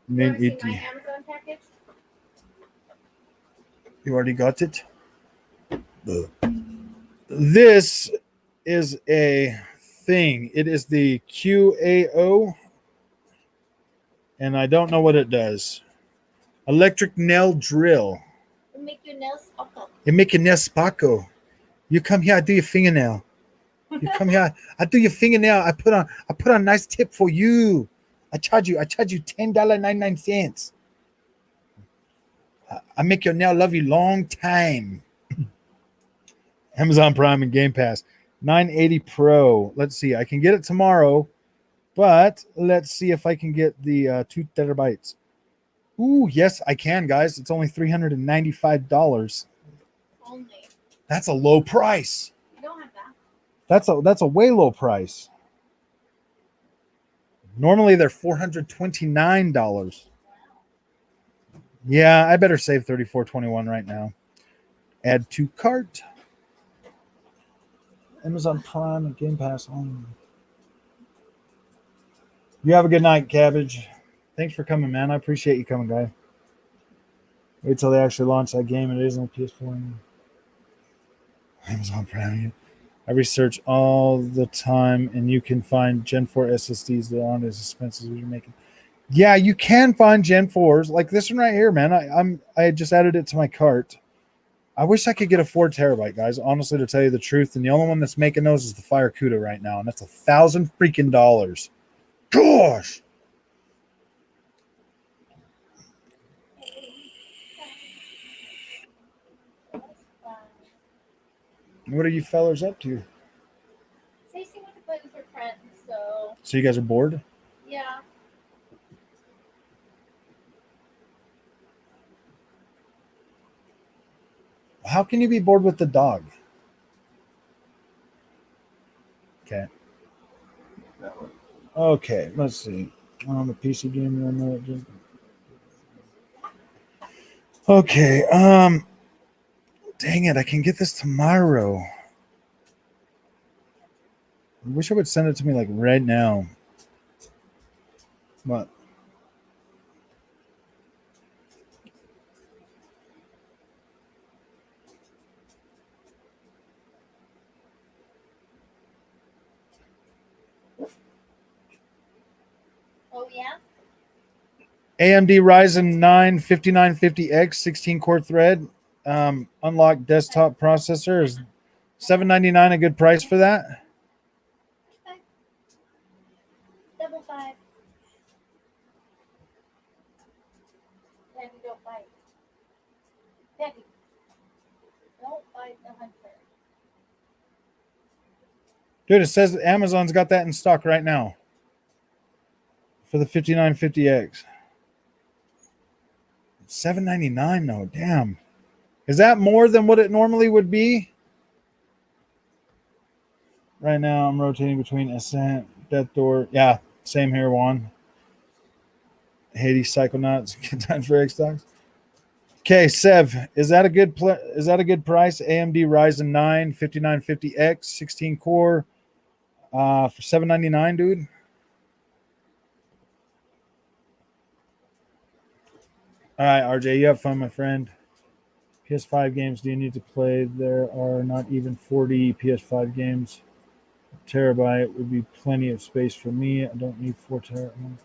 You want to see my Amazon package?
You already got it? This is a thing. It is the QAO, and I don't know what it does. Electric nail drill.
It'll make your nails sparkle.
It make your nails sparkle. You come here, I do your fingernail. You come here, I do your fingernail. I put on a nice tip for you. I charge you $10.99. I make your nail love you long time. Amazon Prime and Game Pass. 980 Pro. Let's see. I can get it tomorrow, but let's see if I can get the 2 terabytes. Ooh, yes, I can, guys. It's only $395.
Only.
That's a low price.
I don't have that.
That's a way low price. Normally they're $429. Yeah, I better save $34.21 right now. Add to cart. Amazon Prime and Game Pass on. You have a good night, Cabbage. Thanks for coming, man. I appreciate you coming, guy. Wait till they actually launch that game. It is on PS4. Amazon Prime. I research all the time, and you can find Gen 4 SSDs that aren't as expensive as you're making. Yeah, you can find Gen 4s like this one right here, man. I just added it to my cart. I wish I could get a 4 terabyte, guys. Honestly, to tell you the truth, and the only one that's making those is the Fire Cuda right now, and that's $1,000 freaking dollars. Gosh. What are you fellers up to?
Stacy went to play with her friends,
So you guys are bored?
yeah.
How can you be bored with the dog? Okay. Okay, let's see. On the PC game. Okay, dang it, I can get this tomorrow. I wish I would send it to me like right now. What?
Oh yeah.
AMD Ryzen 9 5950X 16 core thread, unlocked desktop processor is $799. A good price for that.
Okay. Double five. Daddy, don't bite. Daddy, don't bite the hunter.
Dude, it says Amazon's got that in stock right now for the 5950X. $799 though. Damn. Is that more than what it normally would be? Right now, I'm rotating between Ascent, Death Door. Yeah, same here, Juan. Hades, Psychonauts, good time for X stocks. Okay, Sev, is that a good price? AMD Ryzen 9 5950X 16 core for $799, dude. All right, RJ, you have fun, my friend. PS5 games do you need to play? There are not even 40 PS5 games. A terabyte would be plenty of space for me. I don't need 4 terabytes.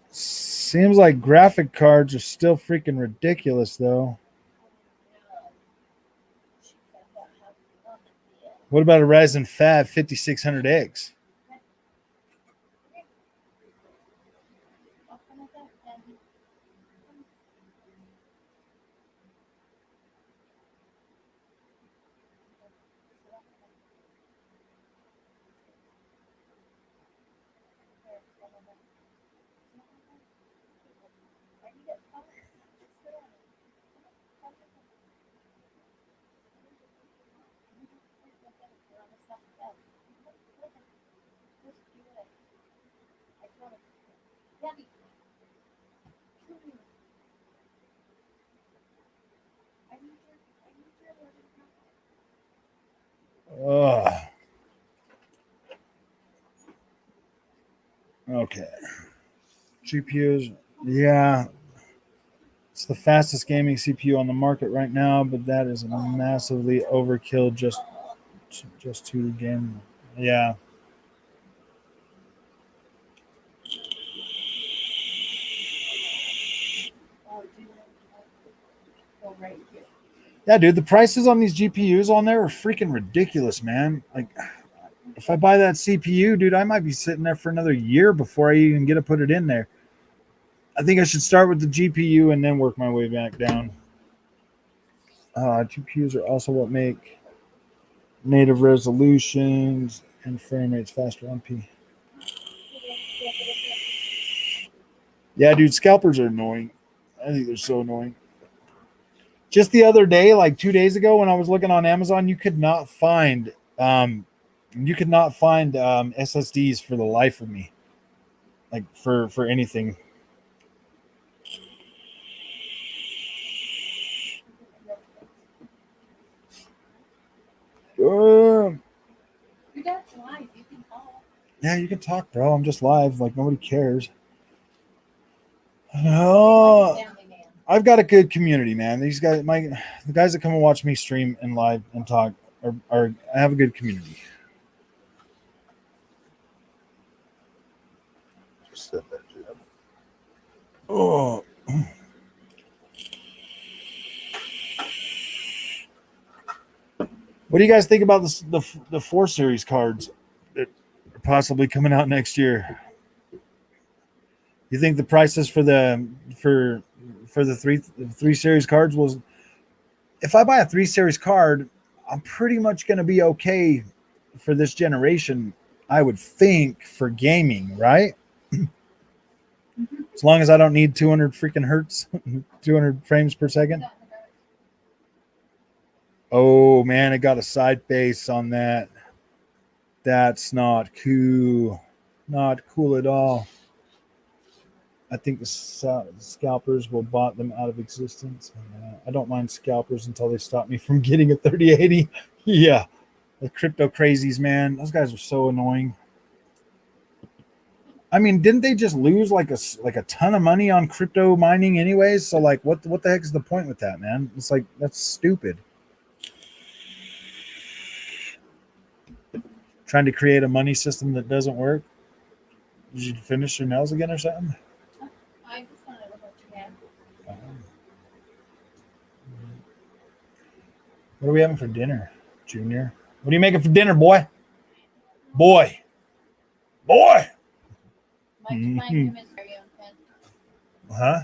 Seems like graphic cards are still freaking ridiculous, though. What about a Ryzen 5 5600X?
Daddy. Come here. I need your
Ugh. Okay. GPUs, yeah. It's the fastest gaming CPU on the market right now, but that is massively overkill just to game. Yeah.
go right here.
Yeah, dude, the prices on these GPUs on there are freaking ridiculous, man. Like, if I buy that CPU, dude, I might be sitting there for another year before I even get to put it in there. I think I should start with the GPU and then work my way back down. GPUs are also what make native resolutions and frame rates faster on P. Yeah, dude, scalpers are annoying. I think they're so annoying. Just the other day, like 2 days ago, when I was looking on Amazon, you could not find SSDs for the life of me, like for anything.
Your dad's live. You can call.
Yeah, you can talk, bro. I'm just live. Like, nobody cares. Oh,
Family man.
I've got a good community, man. These guys, the guys that come and watch me stream and live and talk are I have a good community. Just set that shit up. Oh. What do you guys think about the 4 series cards that are possibly coming out next year? You think the prices for the 3 series cards was? If I buy a 3 series card, I'm pretty much going to be okay for this generation. I would think for gaming, right?
Mm-hmm.
As long as I don't need 200 freaking hertz, 200 frames per second. Oh man, it got a side face on that. That's not cool. Not cool at all. I think the scalpers will bot them out of existence. I don't mind scalpers until they stop me from getting a 3080. Yeah, the crypto crazies, man. Those guys are so annoying. I mean, didn't they just lose like a ton of money on crypto mining anyways? So like, what the heck is the point with that, man? It's like, that's stupid. Trying to create a money system that doesn't work. Did you finish your nails again or something?
I just wanted to let you know.
What are we having for dinner, Junior? What are you making for dinner, boy? Boy.
Mike's him is very open.
Huh?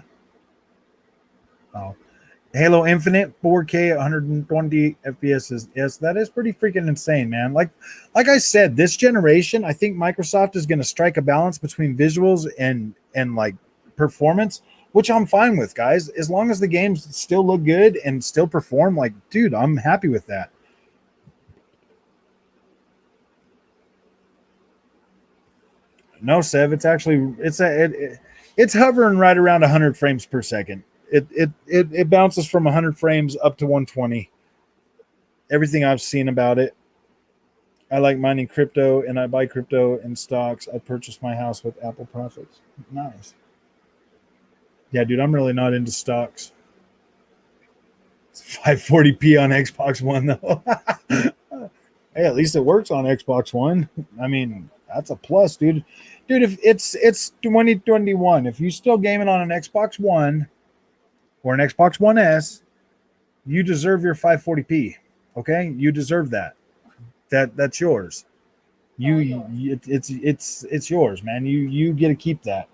Oh. Halo Infinite 4K 120 FPS is, yes, that is pretty freaking insane, man. Like I said, this generation, I think Microsoft is going to strike a balance between visuals and like performance, which I'm fine with, guys. As long as the games still look good and still perform, like, dude, I'm happy with that. No, Sev, it's actually it's hovering right around 100 frames per second. It bounces from 100 frames up to 120. Everything I've seen about it. I like mining crypto, and I buy crypto in stocks. I purchased my house with Apple profits. Nice. Yeah, dude, I'm really not into stocks. It's 540p on Xbox One, though. Hey, at least it works on Xbox One. I mean, that's a plus, dude. Dude, if it's 2021, if you're still gaming on an Xbox One or an Xbox One S, you deserve your 540p. Okay, you deserve that. That's yours. It's yours, man. You get to keep that.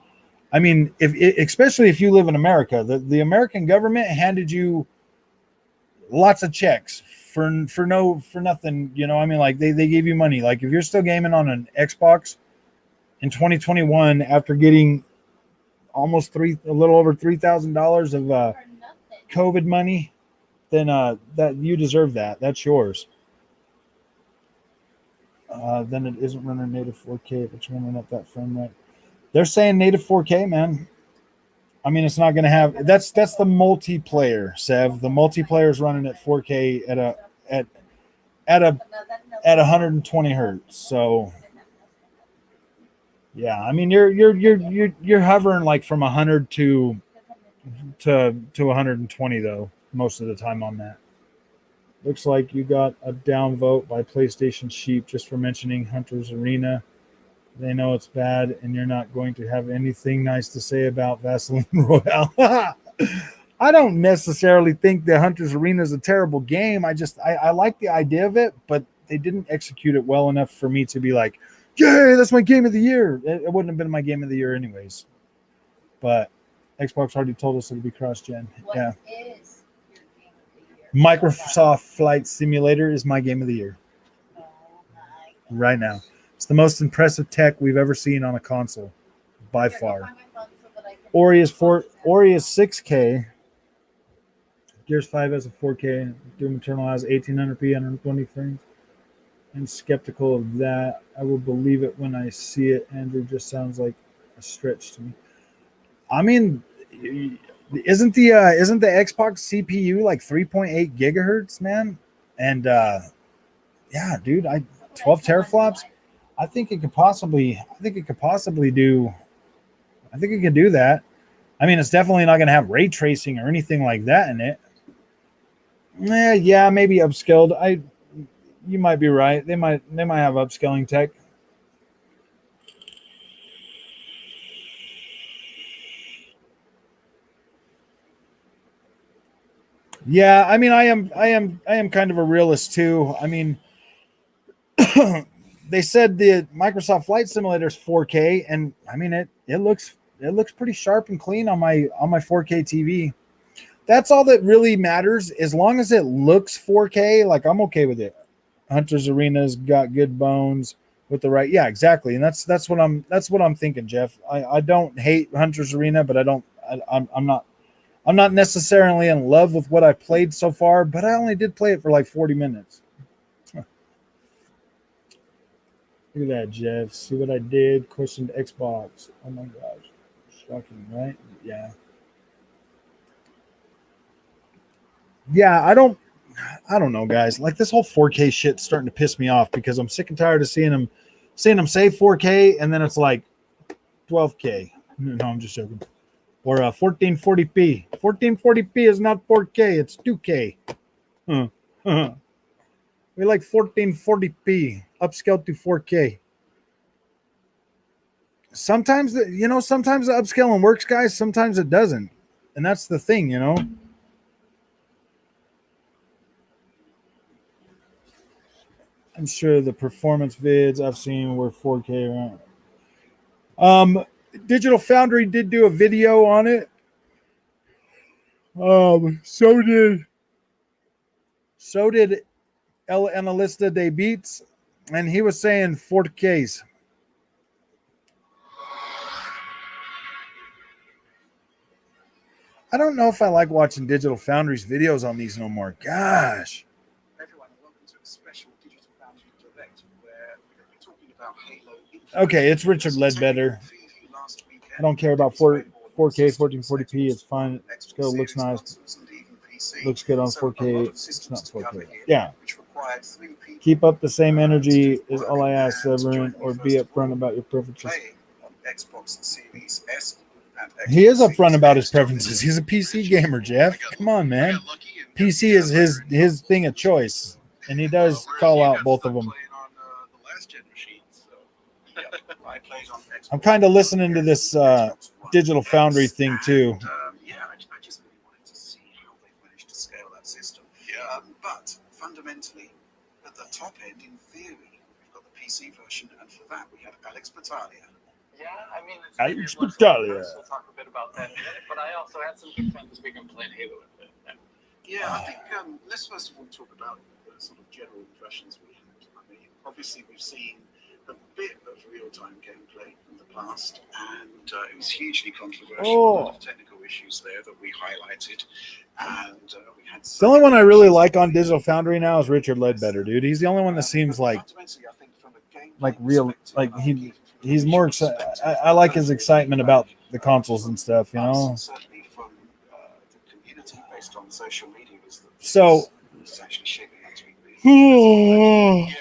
I mean, especially if you live in America, the American government handed you lots of checks for nothing. You know, I mean, like they gave you money. Like if you're still gaming on an Xbox in 2021 after getting almost a little over $3,000 of COVID money, then that you deserve that. That's yours. Then it isn't running native 4K if it's running up that frame rate. They're saying native 4K, man. I mean, it's not going to have. That's the multiplayer, Sev. The multiplayer is running at 4K at at a at 120 hertz. So yeah, I mean, you're hovering like from 100 to 120 though most of the time on that. Looks like you got a downvote by PlayStation Sheep just for mentioning Hunter's Arena. They know it's bad, and you're not going to have anything nice to say about Vaseline Royale. I don't necessarily think that Hunter's Arena is a terrible game. I like the idea of it, but they didn't execute it well enough for me to be like, yay, that's my game of the year. It wouldn't have been my game of the year anyways. But Xbox already told us it'll be cross-gen.
What
Yeah.
is your game of the year?
Microsoft Flight Simulator is my game of the year
Oh my
right now. It's the most impressive tech we've ever seen on a console, by
Here, go
far.
find my phone so that I can-
Ori is 6K. Gears 5 has a 4K. Doom Eternal has 1800p, 120 frames. I'm skeptical of that. I will believe it when I see it. Andrew just sounds like a stretch to me. I mean, isn't the Xbox CPU like 3.8 gigahertz, man? And yeah, dude, 12 teraflops. I think it could possibly do. I think it could do that. I mean, it's definitely not going to have ray tracing or anything like that in it. Yeah, maybe upscaled. You might be right. They might have upscaling tech. Yeah, I mean, I am kind of a realist too. I mean, they said the Microsoft Flight Simulator is 4K, and I mean it looks pretty sharp and clean on my 4K TV. That's all that really matters. As long as it looks 4K, like I'm okay with it. Hunter's Arena's got good bones with the right. Yeah, exactly. And that's what I'm thinking, Jeff. I don't hate Hunter's Arena, but I'm not necessarily in love with what I played so far, but I only did play it for like 40 minutes. Huh. Look at that, Jeff. See what I did? Questioned Xbox. Oh my gosh. Shocking, right? Yeah. Yeah, I don't know, guys. Like this whole 4K shit's starting to piss me off because I'm sick and tired of seeing them say 4K and then it's like 12K. No, I'm just joking. Or 1440p. 1440p is not 4K, it's 2K. We like 1440p, upscale to 4K. Sometimes the upscaling works, guys. Sometimes it doesn't, and that's the thing, you know. I'm sure the performance vids I've seen were 4K. Digital Foundry did do a video on it. So did El Analista de Beats, and he was saying 4Ks. I don't know if I like watching Digital Foundry's videos on these no more. Gosh.
Everyone, welcome to a special Digital Foundry Direct where we're going to be talking about Halo Infinite.
Okay, it's Richard Ledbetter. I don't care about 4K, 1440p. It's fine. Still looks nice. Looks good on 4K. It's not 4K. Yeah. Keep up the same energy is all I ask, Severin, or be upfront about your preferences. He is upfront about his preferences. He's a PC gamer, Jeff. Come on, man. PC is his thing of choice, and he does call out both of them. I'm kind of listening to this Digital Foundry thing too.
Yeah, I just really wanted to see how they managed to scale that system. Yeah. But fundamentally, at the top end, in theory, we've got the PC version, and for that we have Alex Battaglia.
Yeah, I mean,
Alex Battaglia.
We'll talk a bit about that in a minute, but I also had some good fun this weekend playing Halo with it.
Yeah, I think let's first of all talk about the sort of general impressions we had. I mean, obviously we've seen a bit of real-time gameplay in the past, and it was hugely controversial. A lot of technical issues there that we highlighted, and we had.
The only one I really like on Digital Foundry now is Richard Ledbetter, dude. He's the only one that seems like real, like he's more excited. I like his excitement about the consoles and stuff, you know.
Certainly from the community based on social media was that
So,
it's actually shaping up to be.
Yeah, I agree.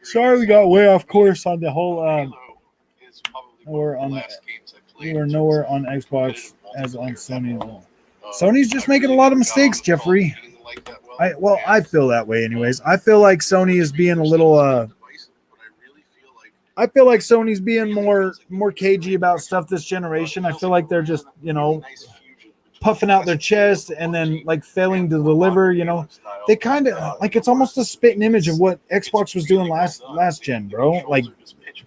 sorry we got way off course on the whole.
Halo is probably
We're
one of
on
the
the-
last games I
We
played.
were
in
nowhere
terms
on
of
Xbox
competitive
as on
multiplayer
Sony.
at all.
Sony's just
I
making a
really
lot of
never got
mistakes,
on the Call of
Jeffrey.
Duty like that well,
I
and,
feel that way, anyways. I feel like Sony is being a little.
divisive, but I really feel like
I feel like Sony's being more cagey about stuff this generation. I feel like they're just, you know, puffing out their chest and then like failing to deliver. You know, they kind of like it's almost a spitting image of what Xbox was doing last gen, bro. Like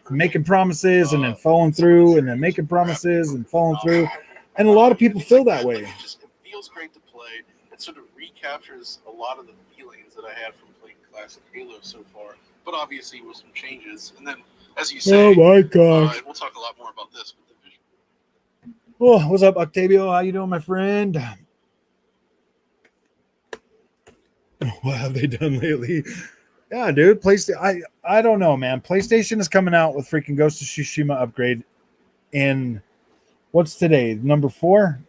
making promises and then following through, and then making promises and following through. And a lot of people feel that way.
It feels great to play. It sort of recaptures a lot of the feelings that I had from playing classic Halo so far, but obviously with some changes. And then, as you say,
Oh my gosh.
and we'll talk a lot more about this with the visual.
Oh, what's up, Octavio? How you doing, my friend? What have they done lately? Yeah, dude. PlayStation. I don't know, man. PlayStation is coming out with freaking Ghost of Tsushima upgrade in what's today? Number 4?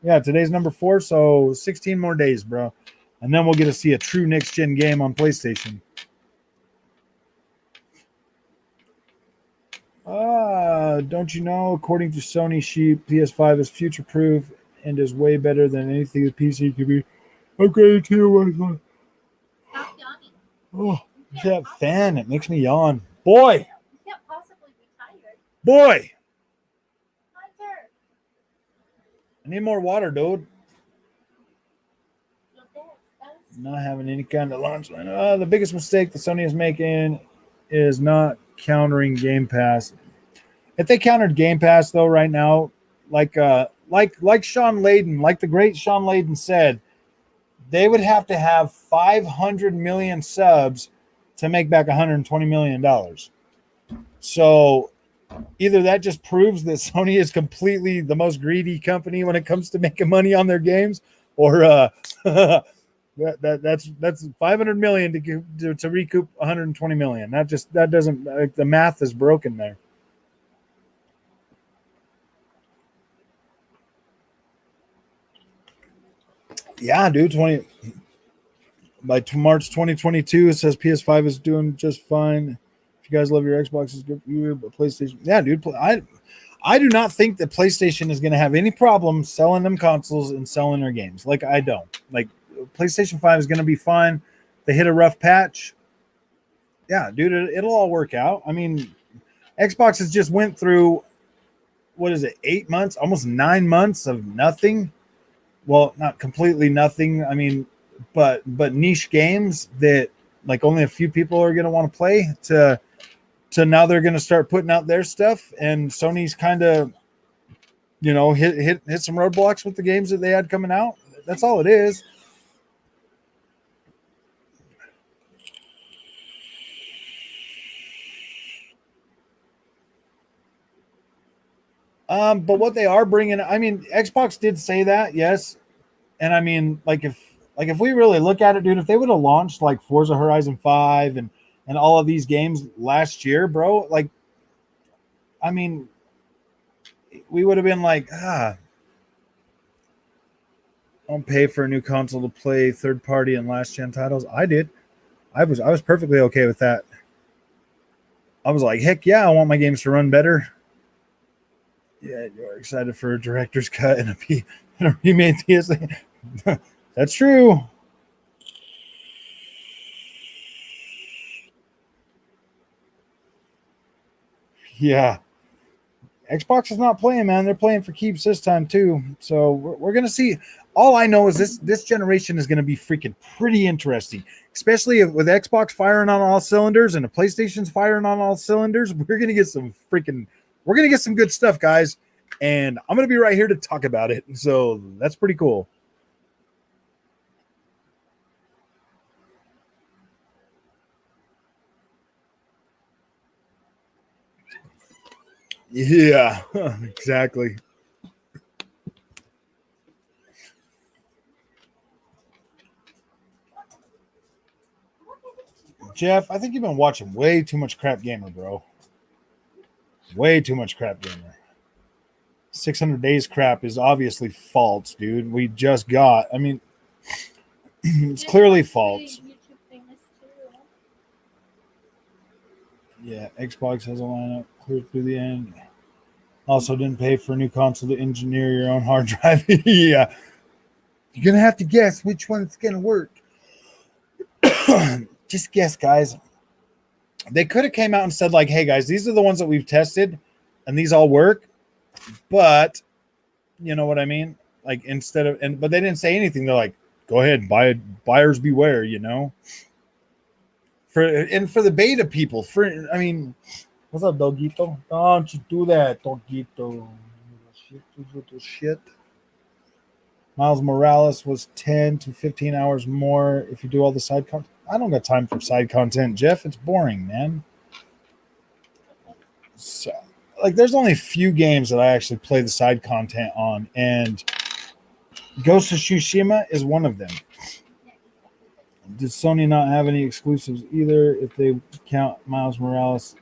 Yeah, today's number 4. So 16 more days, bro, and then we'll get to see a true next gen game on PlayStation. Don't you know? According to Sony Sheep, PS5 is future proof and is way better than anything the PC could be upgraded to.
Stop yawning.
Oh, that fan, it makes me yawn. Boy,
You can't possibly be tired.
boy,
Hunter,
I need more water, dude.
you're dead. That's
Not having any kind of lunch. The biggest mistake that Sony is making is not countering Game Pass. If they countered Game Pass though, right now, like Sean Layden, like the great Sean Layden said, they would have to have 500 million subs to make back $120 million. So either that just proves that Sony is completely the most greedy company when it comes to making money on their games, or that's 500 million to recoup 120 million. That doesn't, like, the math is broken there. Yeah, dude. By March 2022, it says PS5 is doing just fine. If you guys love your Xbox, it's good for you. But PlayStation, yeah, dude. I do not think that PlayStation is going to have any problem selling them consoles and selling their games. Like, I don't. Like, PlayStation 5 is going to be fine. They hit a rough patch. Yeah, dude, it'll all work out. I mean, Xbox has just went through, what is it, 8 months, almost 9 months of nothing. Well, not completely nothing. I mean, but niche games that like only a few people are going to want to play, to now they're going to start putting out their stuff, and Sony's kind of, you know, hit some roadblocks with the games that they had coming out. That's all it is. But what they are bringing, I mean, Xbox did say that, yes, and I mean, if we really look at it, dude, if they would have launched like Forza Horizon 5 and all of these games last year, bro, like, I mean, we would have been like, don't pay for a new console to play third party and last gen titles. I did. I was perfectly okay with that. I was like, heck yeah, I want my games to run better. Yeah, you're excited for a director's cut and a remade PS. That's true. Yeah. Xbox is not playing, man. They're playing for keeps this time too. So we're gonna see. All I know is this generation is gonna be freaking pretty interesting, especially with Xbox firing on all cylinders and the PlayStation's firing on all cylinders. We're gonna get some good stuff, guys. And I'm gonna be right here to talk about it. So that's pretty cool. Yeah, exactly. Jeff, I think you've been watching way too much Crap Gamer, bro. Way too much crap doing there. 600 days crap is obviously false, dude. We just got. I mean, it's clearly false.
YouTube famous too.
Yeah, Xbox has a lineup clear through the end. Also, didn't pay for a new console to engineer your own hard drive. Yeah, you're gonna have to guess which one's gonna work. Just guess, guys. They could have came out and said like, "Hey, guys, these are the ones that we've tested, and these all work." But you know what I mean? Like instead of but they didn't say anything. They're like, "Go ahead, buyers beware," you know. For the beta people, I mean, what's up, Dogito? Don't you do that, Dogito. Shit. Miles Morales was 10 to 15 hours more if you do all the side content. I don't got time for side content, Jeff. It's boring, man. So, like, there's only a few games that I actually play the side content on, and Ghost of Tsushima is one of them. Did Sony not have any exclusives either? If they count Miles Morales,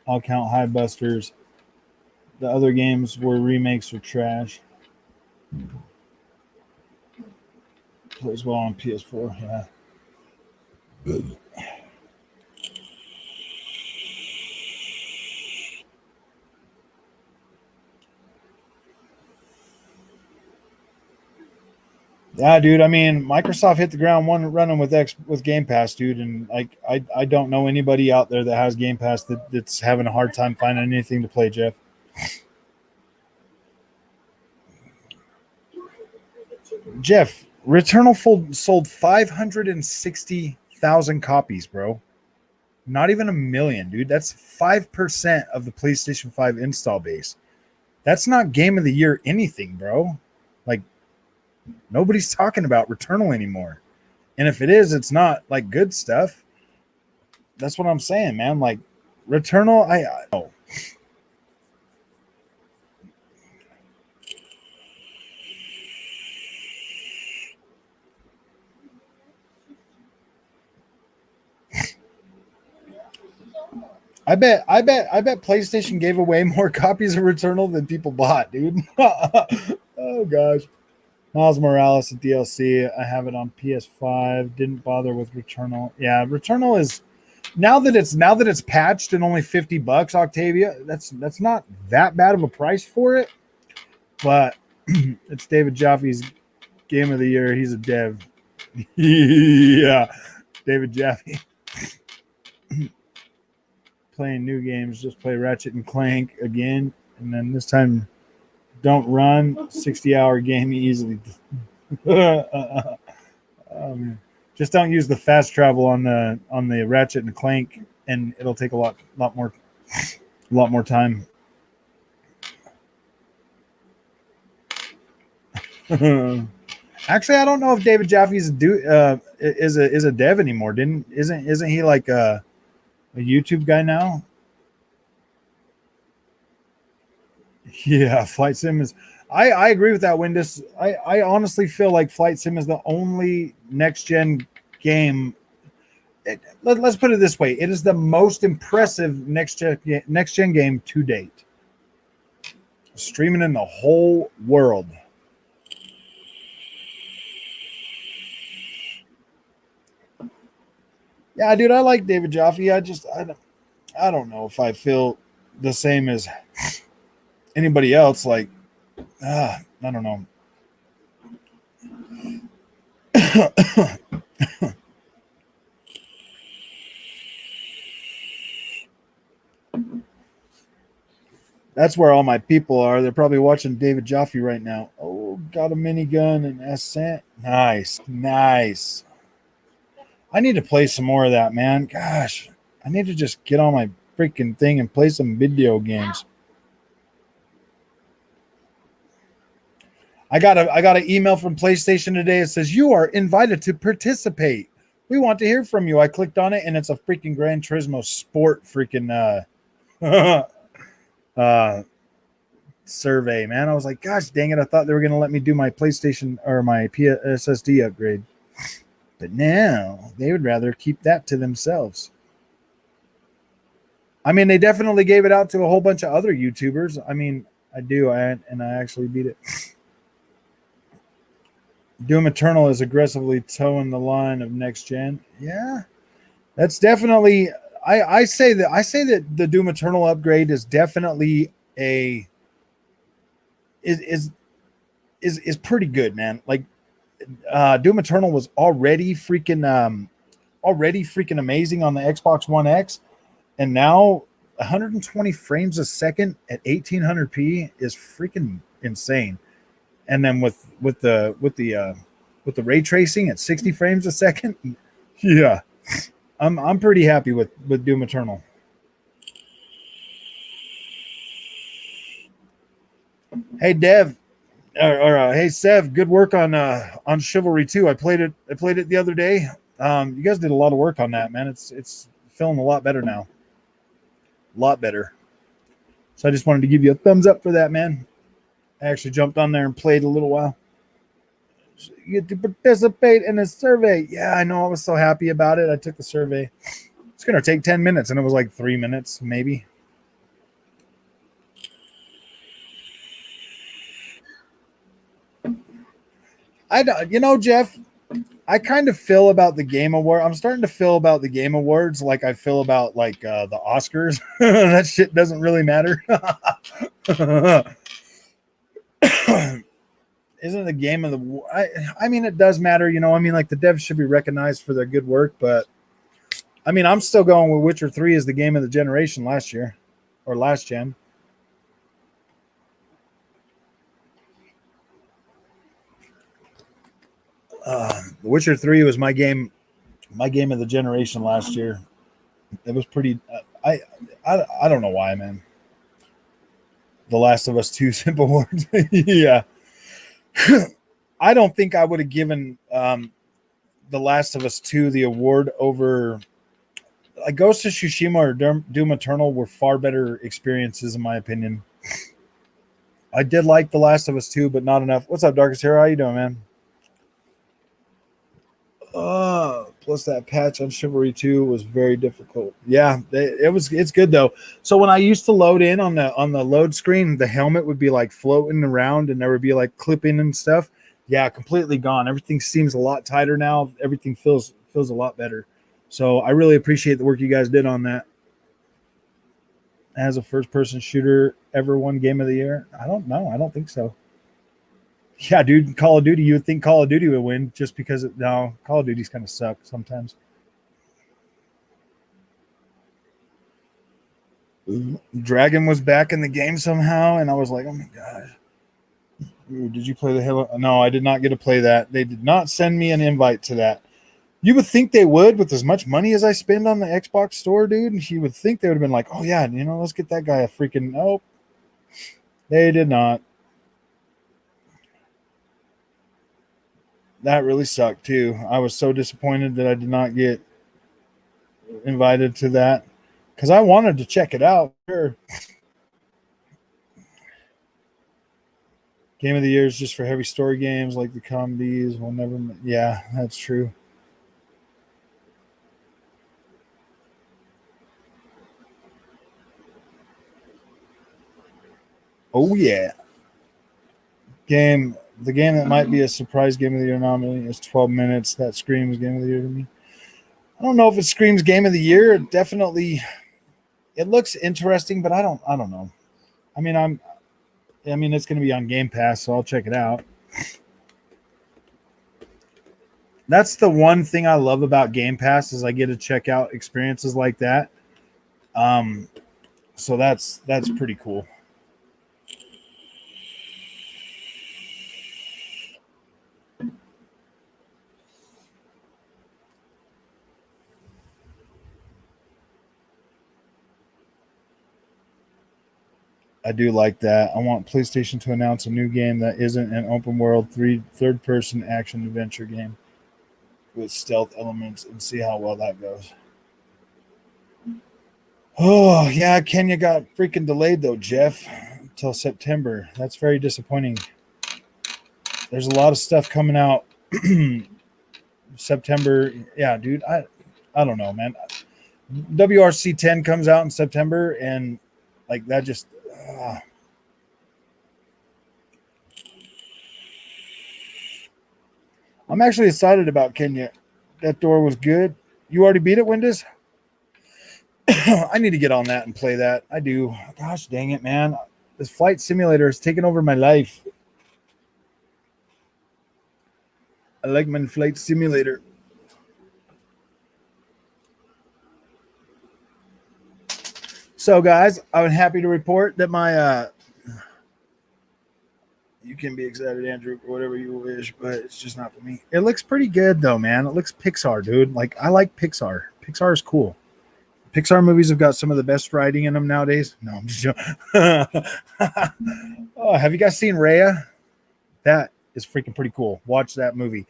I'll count High Busters. The other games were remakes or trash. Plays well on PS4, yeah. Yeah, dude. I mean, Microsoft hit the ground running with Game Pass, dude. And like, I don't know anybody out there that has Game Pass that's having a hard time finding anything to play, Jeff. Jeff, Returnal sold 560,000 copies, bro. Not even a million, dude. That's 5% of the PlayStation 5 install base. That's not Game of the Year anything, bro. Like, nobody's talking about Returnal anymore. And if it is, it's not like good stuff. That's what I'm saying, man. Like, Returnal, I know. I bet PlayStation gave away more copies of Returnal than people bought, dude. Oh gosh. Miles Morales, the DLC. I have it on PS5. Didn't bother with Returnal. Yeah, Returnal is now that it's patched and only $50, Octavia. That's not that bad of a price for it. But it's David Jaffe's Game of the Year. He's a dev. Yeah, David Jaffe. Playing new games, just play Ratchet and Clank again, and then this time don't run 60-hour game easily. Just don't use the fast travel on the Ratchet and Clank, and it'll take a lot more time. Actually, I don't know if David Jaffe is a dev anymore. Isn't he like a YouTube guy now? Yeah, Flight Sim is. I agree with that, Windus. I honestly feel like Flight Sim is the only next gen game. Let's put it this way: it is the most impressive next gen game to date. Streaming in the whole world. Yeah, dude, I like David Jaffe. I don't know if I feel the same as anybody else. Like, I don't know. That's where all my people are. They're probably watching David Jaffe right now. Oh, got a minigun and Ascent. Nice. I need to play some more of that, man. Gosh, I need to just get on my freaking thing and play some video games. I got an email from PlayStation today. It says you are invited to participate. We want to hear from you. I clicked on it and it's a freaking Gran Turismo Sport freaking survey, man. I was like, gosh dang it, I thought they were gonna let me do my PlayStation or my SSD upgrade. But now they would rather keep that to themselves. I mean, they definitely gave it out to a whole bunch of other YouTubers. I mean, I do, and I actually beat it. Doom Eternal is aggressively towing the line of next gen. Yeah, that's definitely. I say that the Doom Eternal upgrade is definitely a is pretty good, man. Like Doom Eternal was already freaking amazing on the Xbox One X, and now 120 frames a second at 1800p is freaking insane. And then with the ray tracing at 60 frames a second, yeah, I'm pretty happy with Doom Eternal. Hey Dev, or hey Sev, good work on Chivalry 2. I played it the other day. You guys did a lot of work on that, man. It's feeling a lot better now. A lot better. So I just wanted to give you a thumbs up for that, man. I actually jumped on there and played a little while. You get to participate in a survey. Yeah, I know. I was so happy about it. I took the survey. It's going to take 10 minutes, and it was like 3 minutes, maybe. Jeff, I kind of feel about the Game Award. I'm starting to feel about the Game Awards like I feel about like the Oscars. That shit doesn't really matter. Isn't the game of the I mean it does matter, I mean like the devs should be recognized for their good work, but I mean I'm still going with Witcher 3 as the game of the generation last year or last gen. Witcher 3 was my game of the generation last year. It was pretty I don't know why, man. The Last of Us 2 simple words. Yeah. I don't think I would have given The Last of Us 2 the award over Ghost of Tsushima or Doom Eternal were far better experiences in my opinion. I did like The Last of Us 2, but not enough. What's up, Darkest Hero? How you doing, man? Plus that patch on Chivalry 2 was very difficult. Yeah, it's good though. So when I used to load in on the load screen, the helmet would be like floating around and there would be like clipping and stuff. Yeah, completely gone. Everything seems a lot tighter now. Everything feels a lot better. So I really appreciate the work you guys did on that. Has a first person shooter ever won Game of the Year? I don't know. I don't think so. Yeah, dude, Call of Duty, you would think Call of Duty would win just because no, Call of Duty's kind of suck sometimes. Dragon was back in the game somehow, and I was like, oh my god. Ooh, did you play the Halo? No, I did not get to play that. They did not send me an invite to that. You would think they would with as much money as I spend on the Xbox store, dude. You would think they would have been like, oh yeah, let's get that guy a freaking nope. They did not. That really sucked too. I was so disappointed that I did not get invited to that because I wanted to check it out. Sure. Game of the Year is just for heavy story games like the comedies. Will never. Yeah, that's true. Oh yeah. The game that might be a surprise Game of the Year nominee is 12 Minutes. That screams Game of the Year to me. I don't know if it screams Game of the Year. It looks interesting, but I don't know. I mean, it's going to be on Game Pass, so I'll check it out. That's the one thing I love about Game Pass is I get to check out experiences like that. So that's pretty cool. I do like that. I want PlayStation to announce a new game that isn't an open world third-person action adventure game with stealth elements and see how well that goes. Oh, yeah, Kenya got freaking delayed though, Jeff, until September. That's very disappointing. There's a lot of stuff coming out September. Yeah, dude, I don't know, man. WRC 10 comes out in September, and like that just. I'm actually excited about Kenya. That door was good. You already beat it, Windows? I need to get on that and play that. I do. Gosh dang it, man. This flight simulator has taken over my life. I like my flight simulator. So, guys, I'm happy to report that my you can be excited, Andrew, or whatever you wish, but it's just not for me. It looks pretty good, though, man. It looks Pixar, dude. Like, I like Pixar. Pixar is cool. Pixar movies have got some of the best writing in them nowadays. No, I'm just joking. Oh, have you guys seen Raya? That is freaking pretty cool. Watch that movie.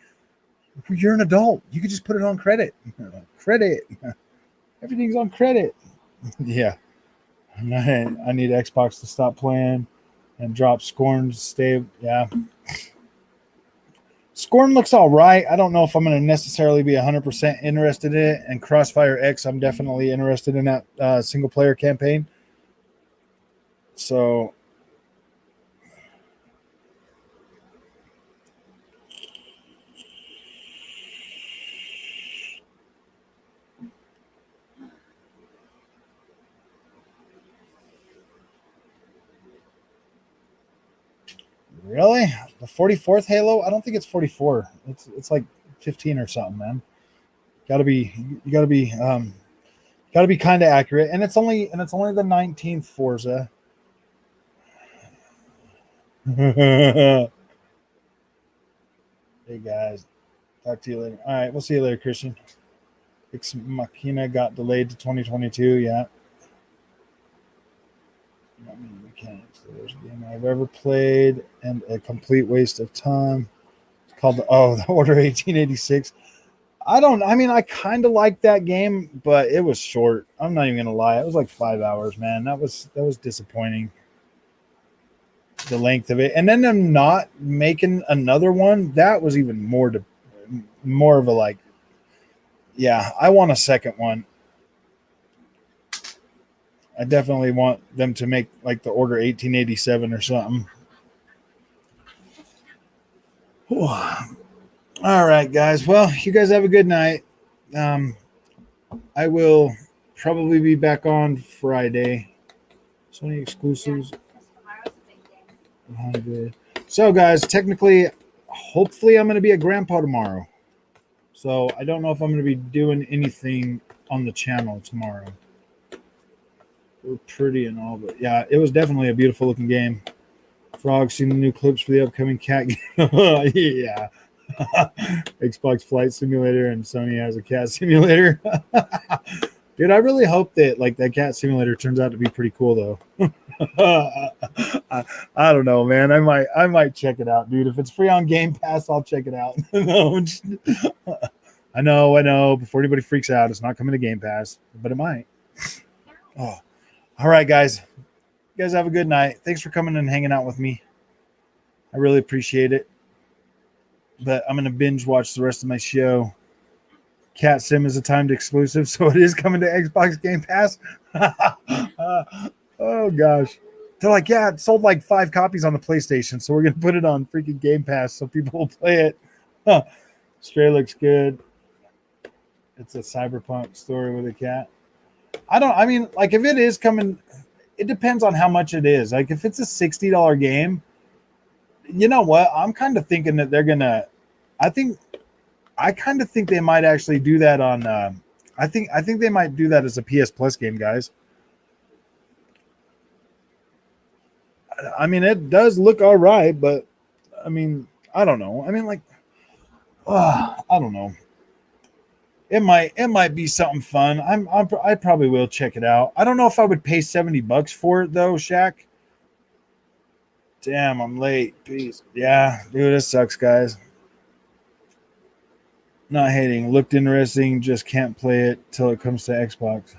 You're an adult. You could just put it on credit. Credit. Everything's on credit. Yeah. I need Xbox to stop playing and drop Scorn to stay. Yeah. Scorn looks all right. I don't know if I'm going to necessarily be 100% interested in it. And Crossfire X, I'm definitely interested in that single player campaign. So. Really? The 44th Halo? I don't think it's 44. It's like 15 or something, man. Gotta be kind of accurate. And it's only the 19th Forza. Hey guys. Talk to you later. All right, we'll see you later, Christian. Ex Machina got delayed to 2022, yeah. Not many mechanics. The worst game I've ever played and a complete waste of time. It's called the Order 1886. I kind of like that game, but it was short. I'm not even gonna lie. It was like 5 hours, man. That was disappointing. The length of it. And then them not making another one, that was even more of a like, yeah, I want a second one. I definitely want them to make like the Order 1887 or something. Whew. All right, guys. Well, you guys have a good night. I will probably be back on Friday. Sony exclusives. 100. So, guys, technically, hopefully, I'm going to be a grandpa tomorrow. So, I don't know if I'm going to be doing anything on the channel tomorrow. We're pretty and all, but yeah, it was definitely a beautiful looking game. Frog, seen the new clips for the upcoming cat game? Yeah. Xbox Flight Simulator and Sony has a cat simulator. Dude, I really hope that like that cat simulator turns out to be pretty cool though. I don't know, man. I might check it out, dude. If it's free on Game Pass, I'll check it out. No, I know. Before anybody freaks out, it's not coming to Game Pass, but it might. Oh. All right, guys. You guys have a good night. Thanks for coming and hanging out with me. I really appreciate it. But I'm going to binge watch the rest of my show. Cat Sim is a timed exclusive, so it is coming to Xbox Game Pass. Oh, gosh. They're like, yeah, it sold like 5 copies on the PlayStation, so we're going to put it on freaking Game Pass so people will play it. Huh. Stray looks good. It's a cyberpunk story with a cat. Like if it is coming, it depends on how much it is. Like if it's a $60 game, you know what? I'm kind of thinking that they're gonna. I kind of think they might actually do that on. I think they might do that as a PS Plus game, guys. I mean, it does look all right, but I mean, I don't know. I mean, like, I don't know. It might be something fun. I probably will check it out. I don't know if I would pay $70 for it though, Shaq. Damn, I'm late. Peace. Yeah, dude, this sucks, guys. Not hating. Looked interesting. Just can't play it till it comes to Xbox.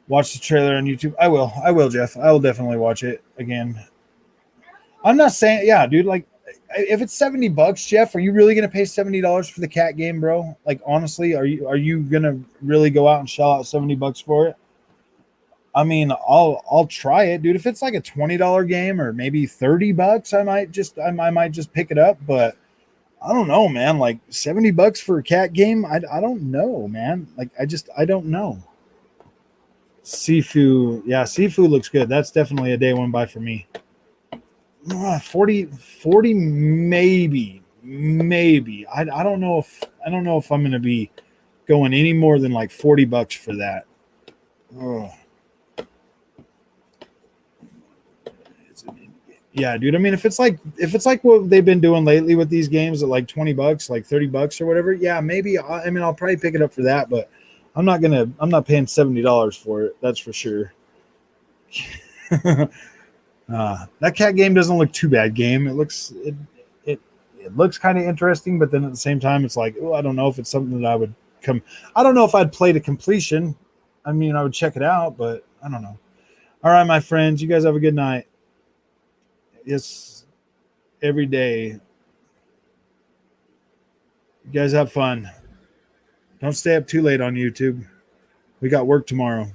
Watch the trailer on YouTube. I will, Jeff. I will definitely watch it again. I'm not saying, yeah, dude. Like if it's $70, Jeff, are you really gonna pay $70 for the cat game, bro? Like honestly, are you gonna really go out and shell out $70 for it? I mean, I'll try it, dude. If it's like a $20 game or maybe $30, I might just pick it up. But I don't know, man. Like $70 for a cat game, I don't know, man. Like I don't know. Sifu, yeah, Sifu looks good. That's definitely a day one buy for me. 40 maybe. I don't know if I'm gonna be going any more than like $40 for that. Oh. Yeah, dude. I mean, if it's like what they've been doing lately with these games at like $20, like $30 or whatever, yeah, maybe. I mean, I'll probably pick it up for that, but I'm not paying $70 for it. That's for sure. That cat game doesn't look too bad. Game. It looks kind of interesting, but then at the same time, it's like, oh, I don't know if it's something that I would come. I don't know if I'd play to completion. I mean, I would check it out, but I don't know. All right, my friends, you guys have a good night. It's every day. You guys have fun. Don't stay up too late on YouTube. We got work tomorrow.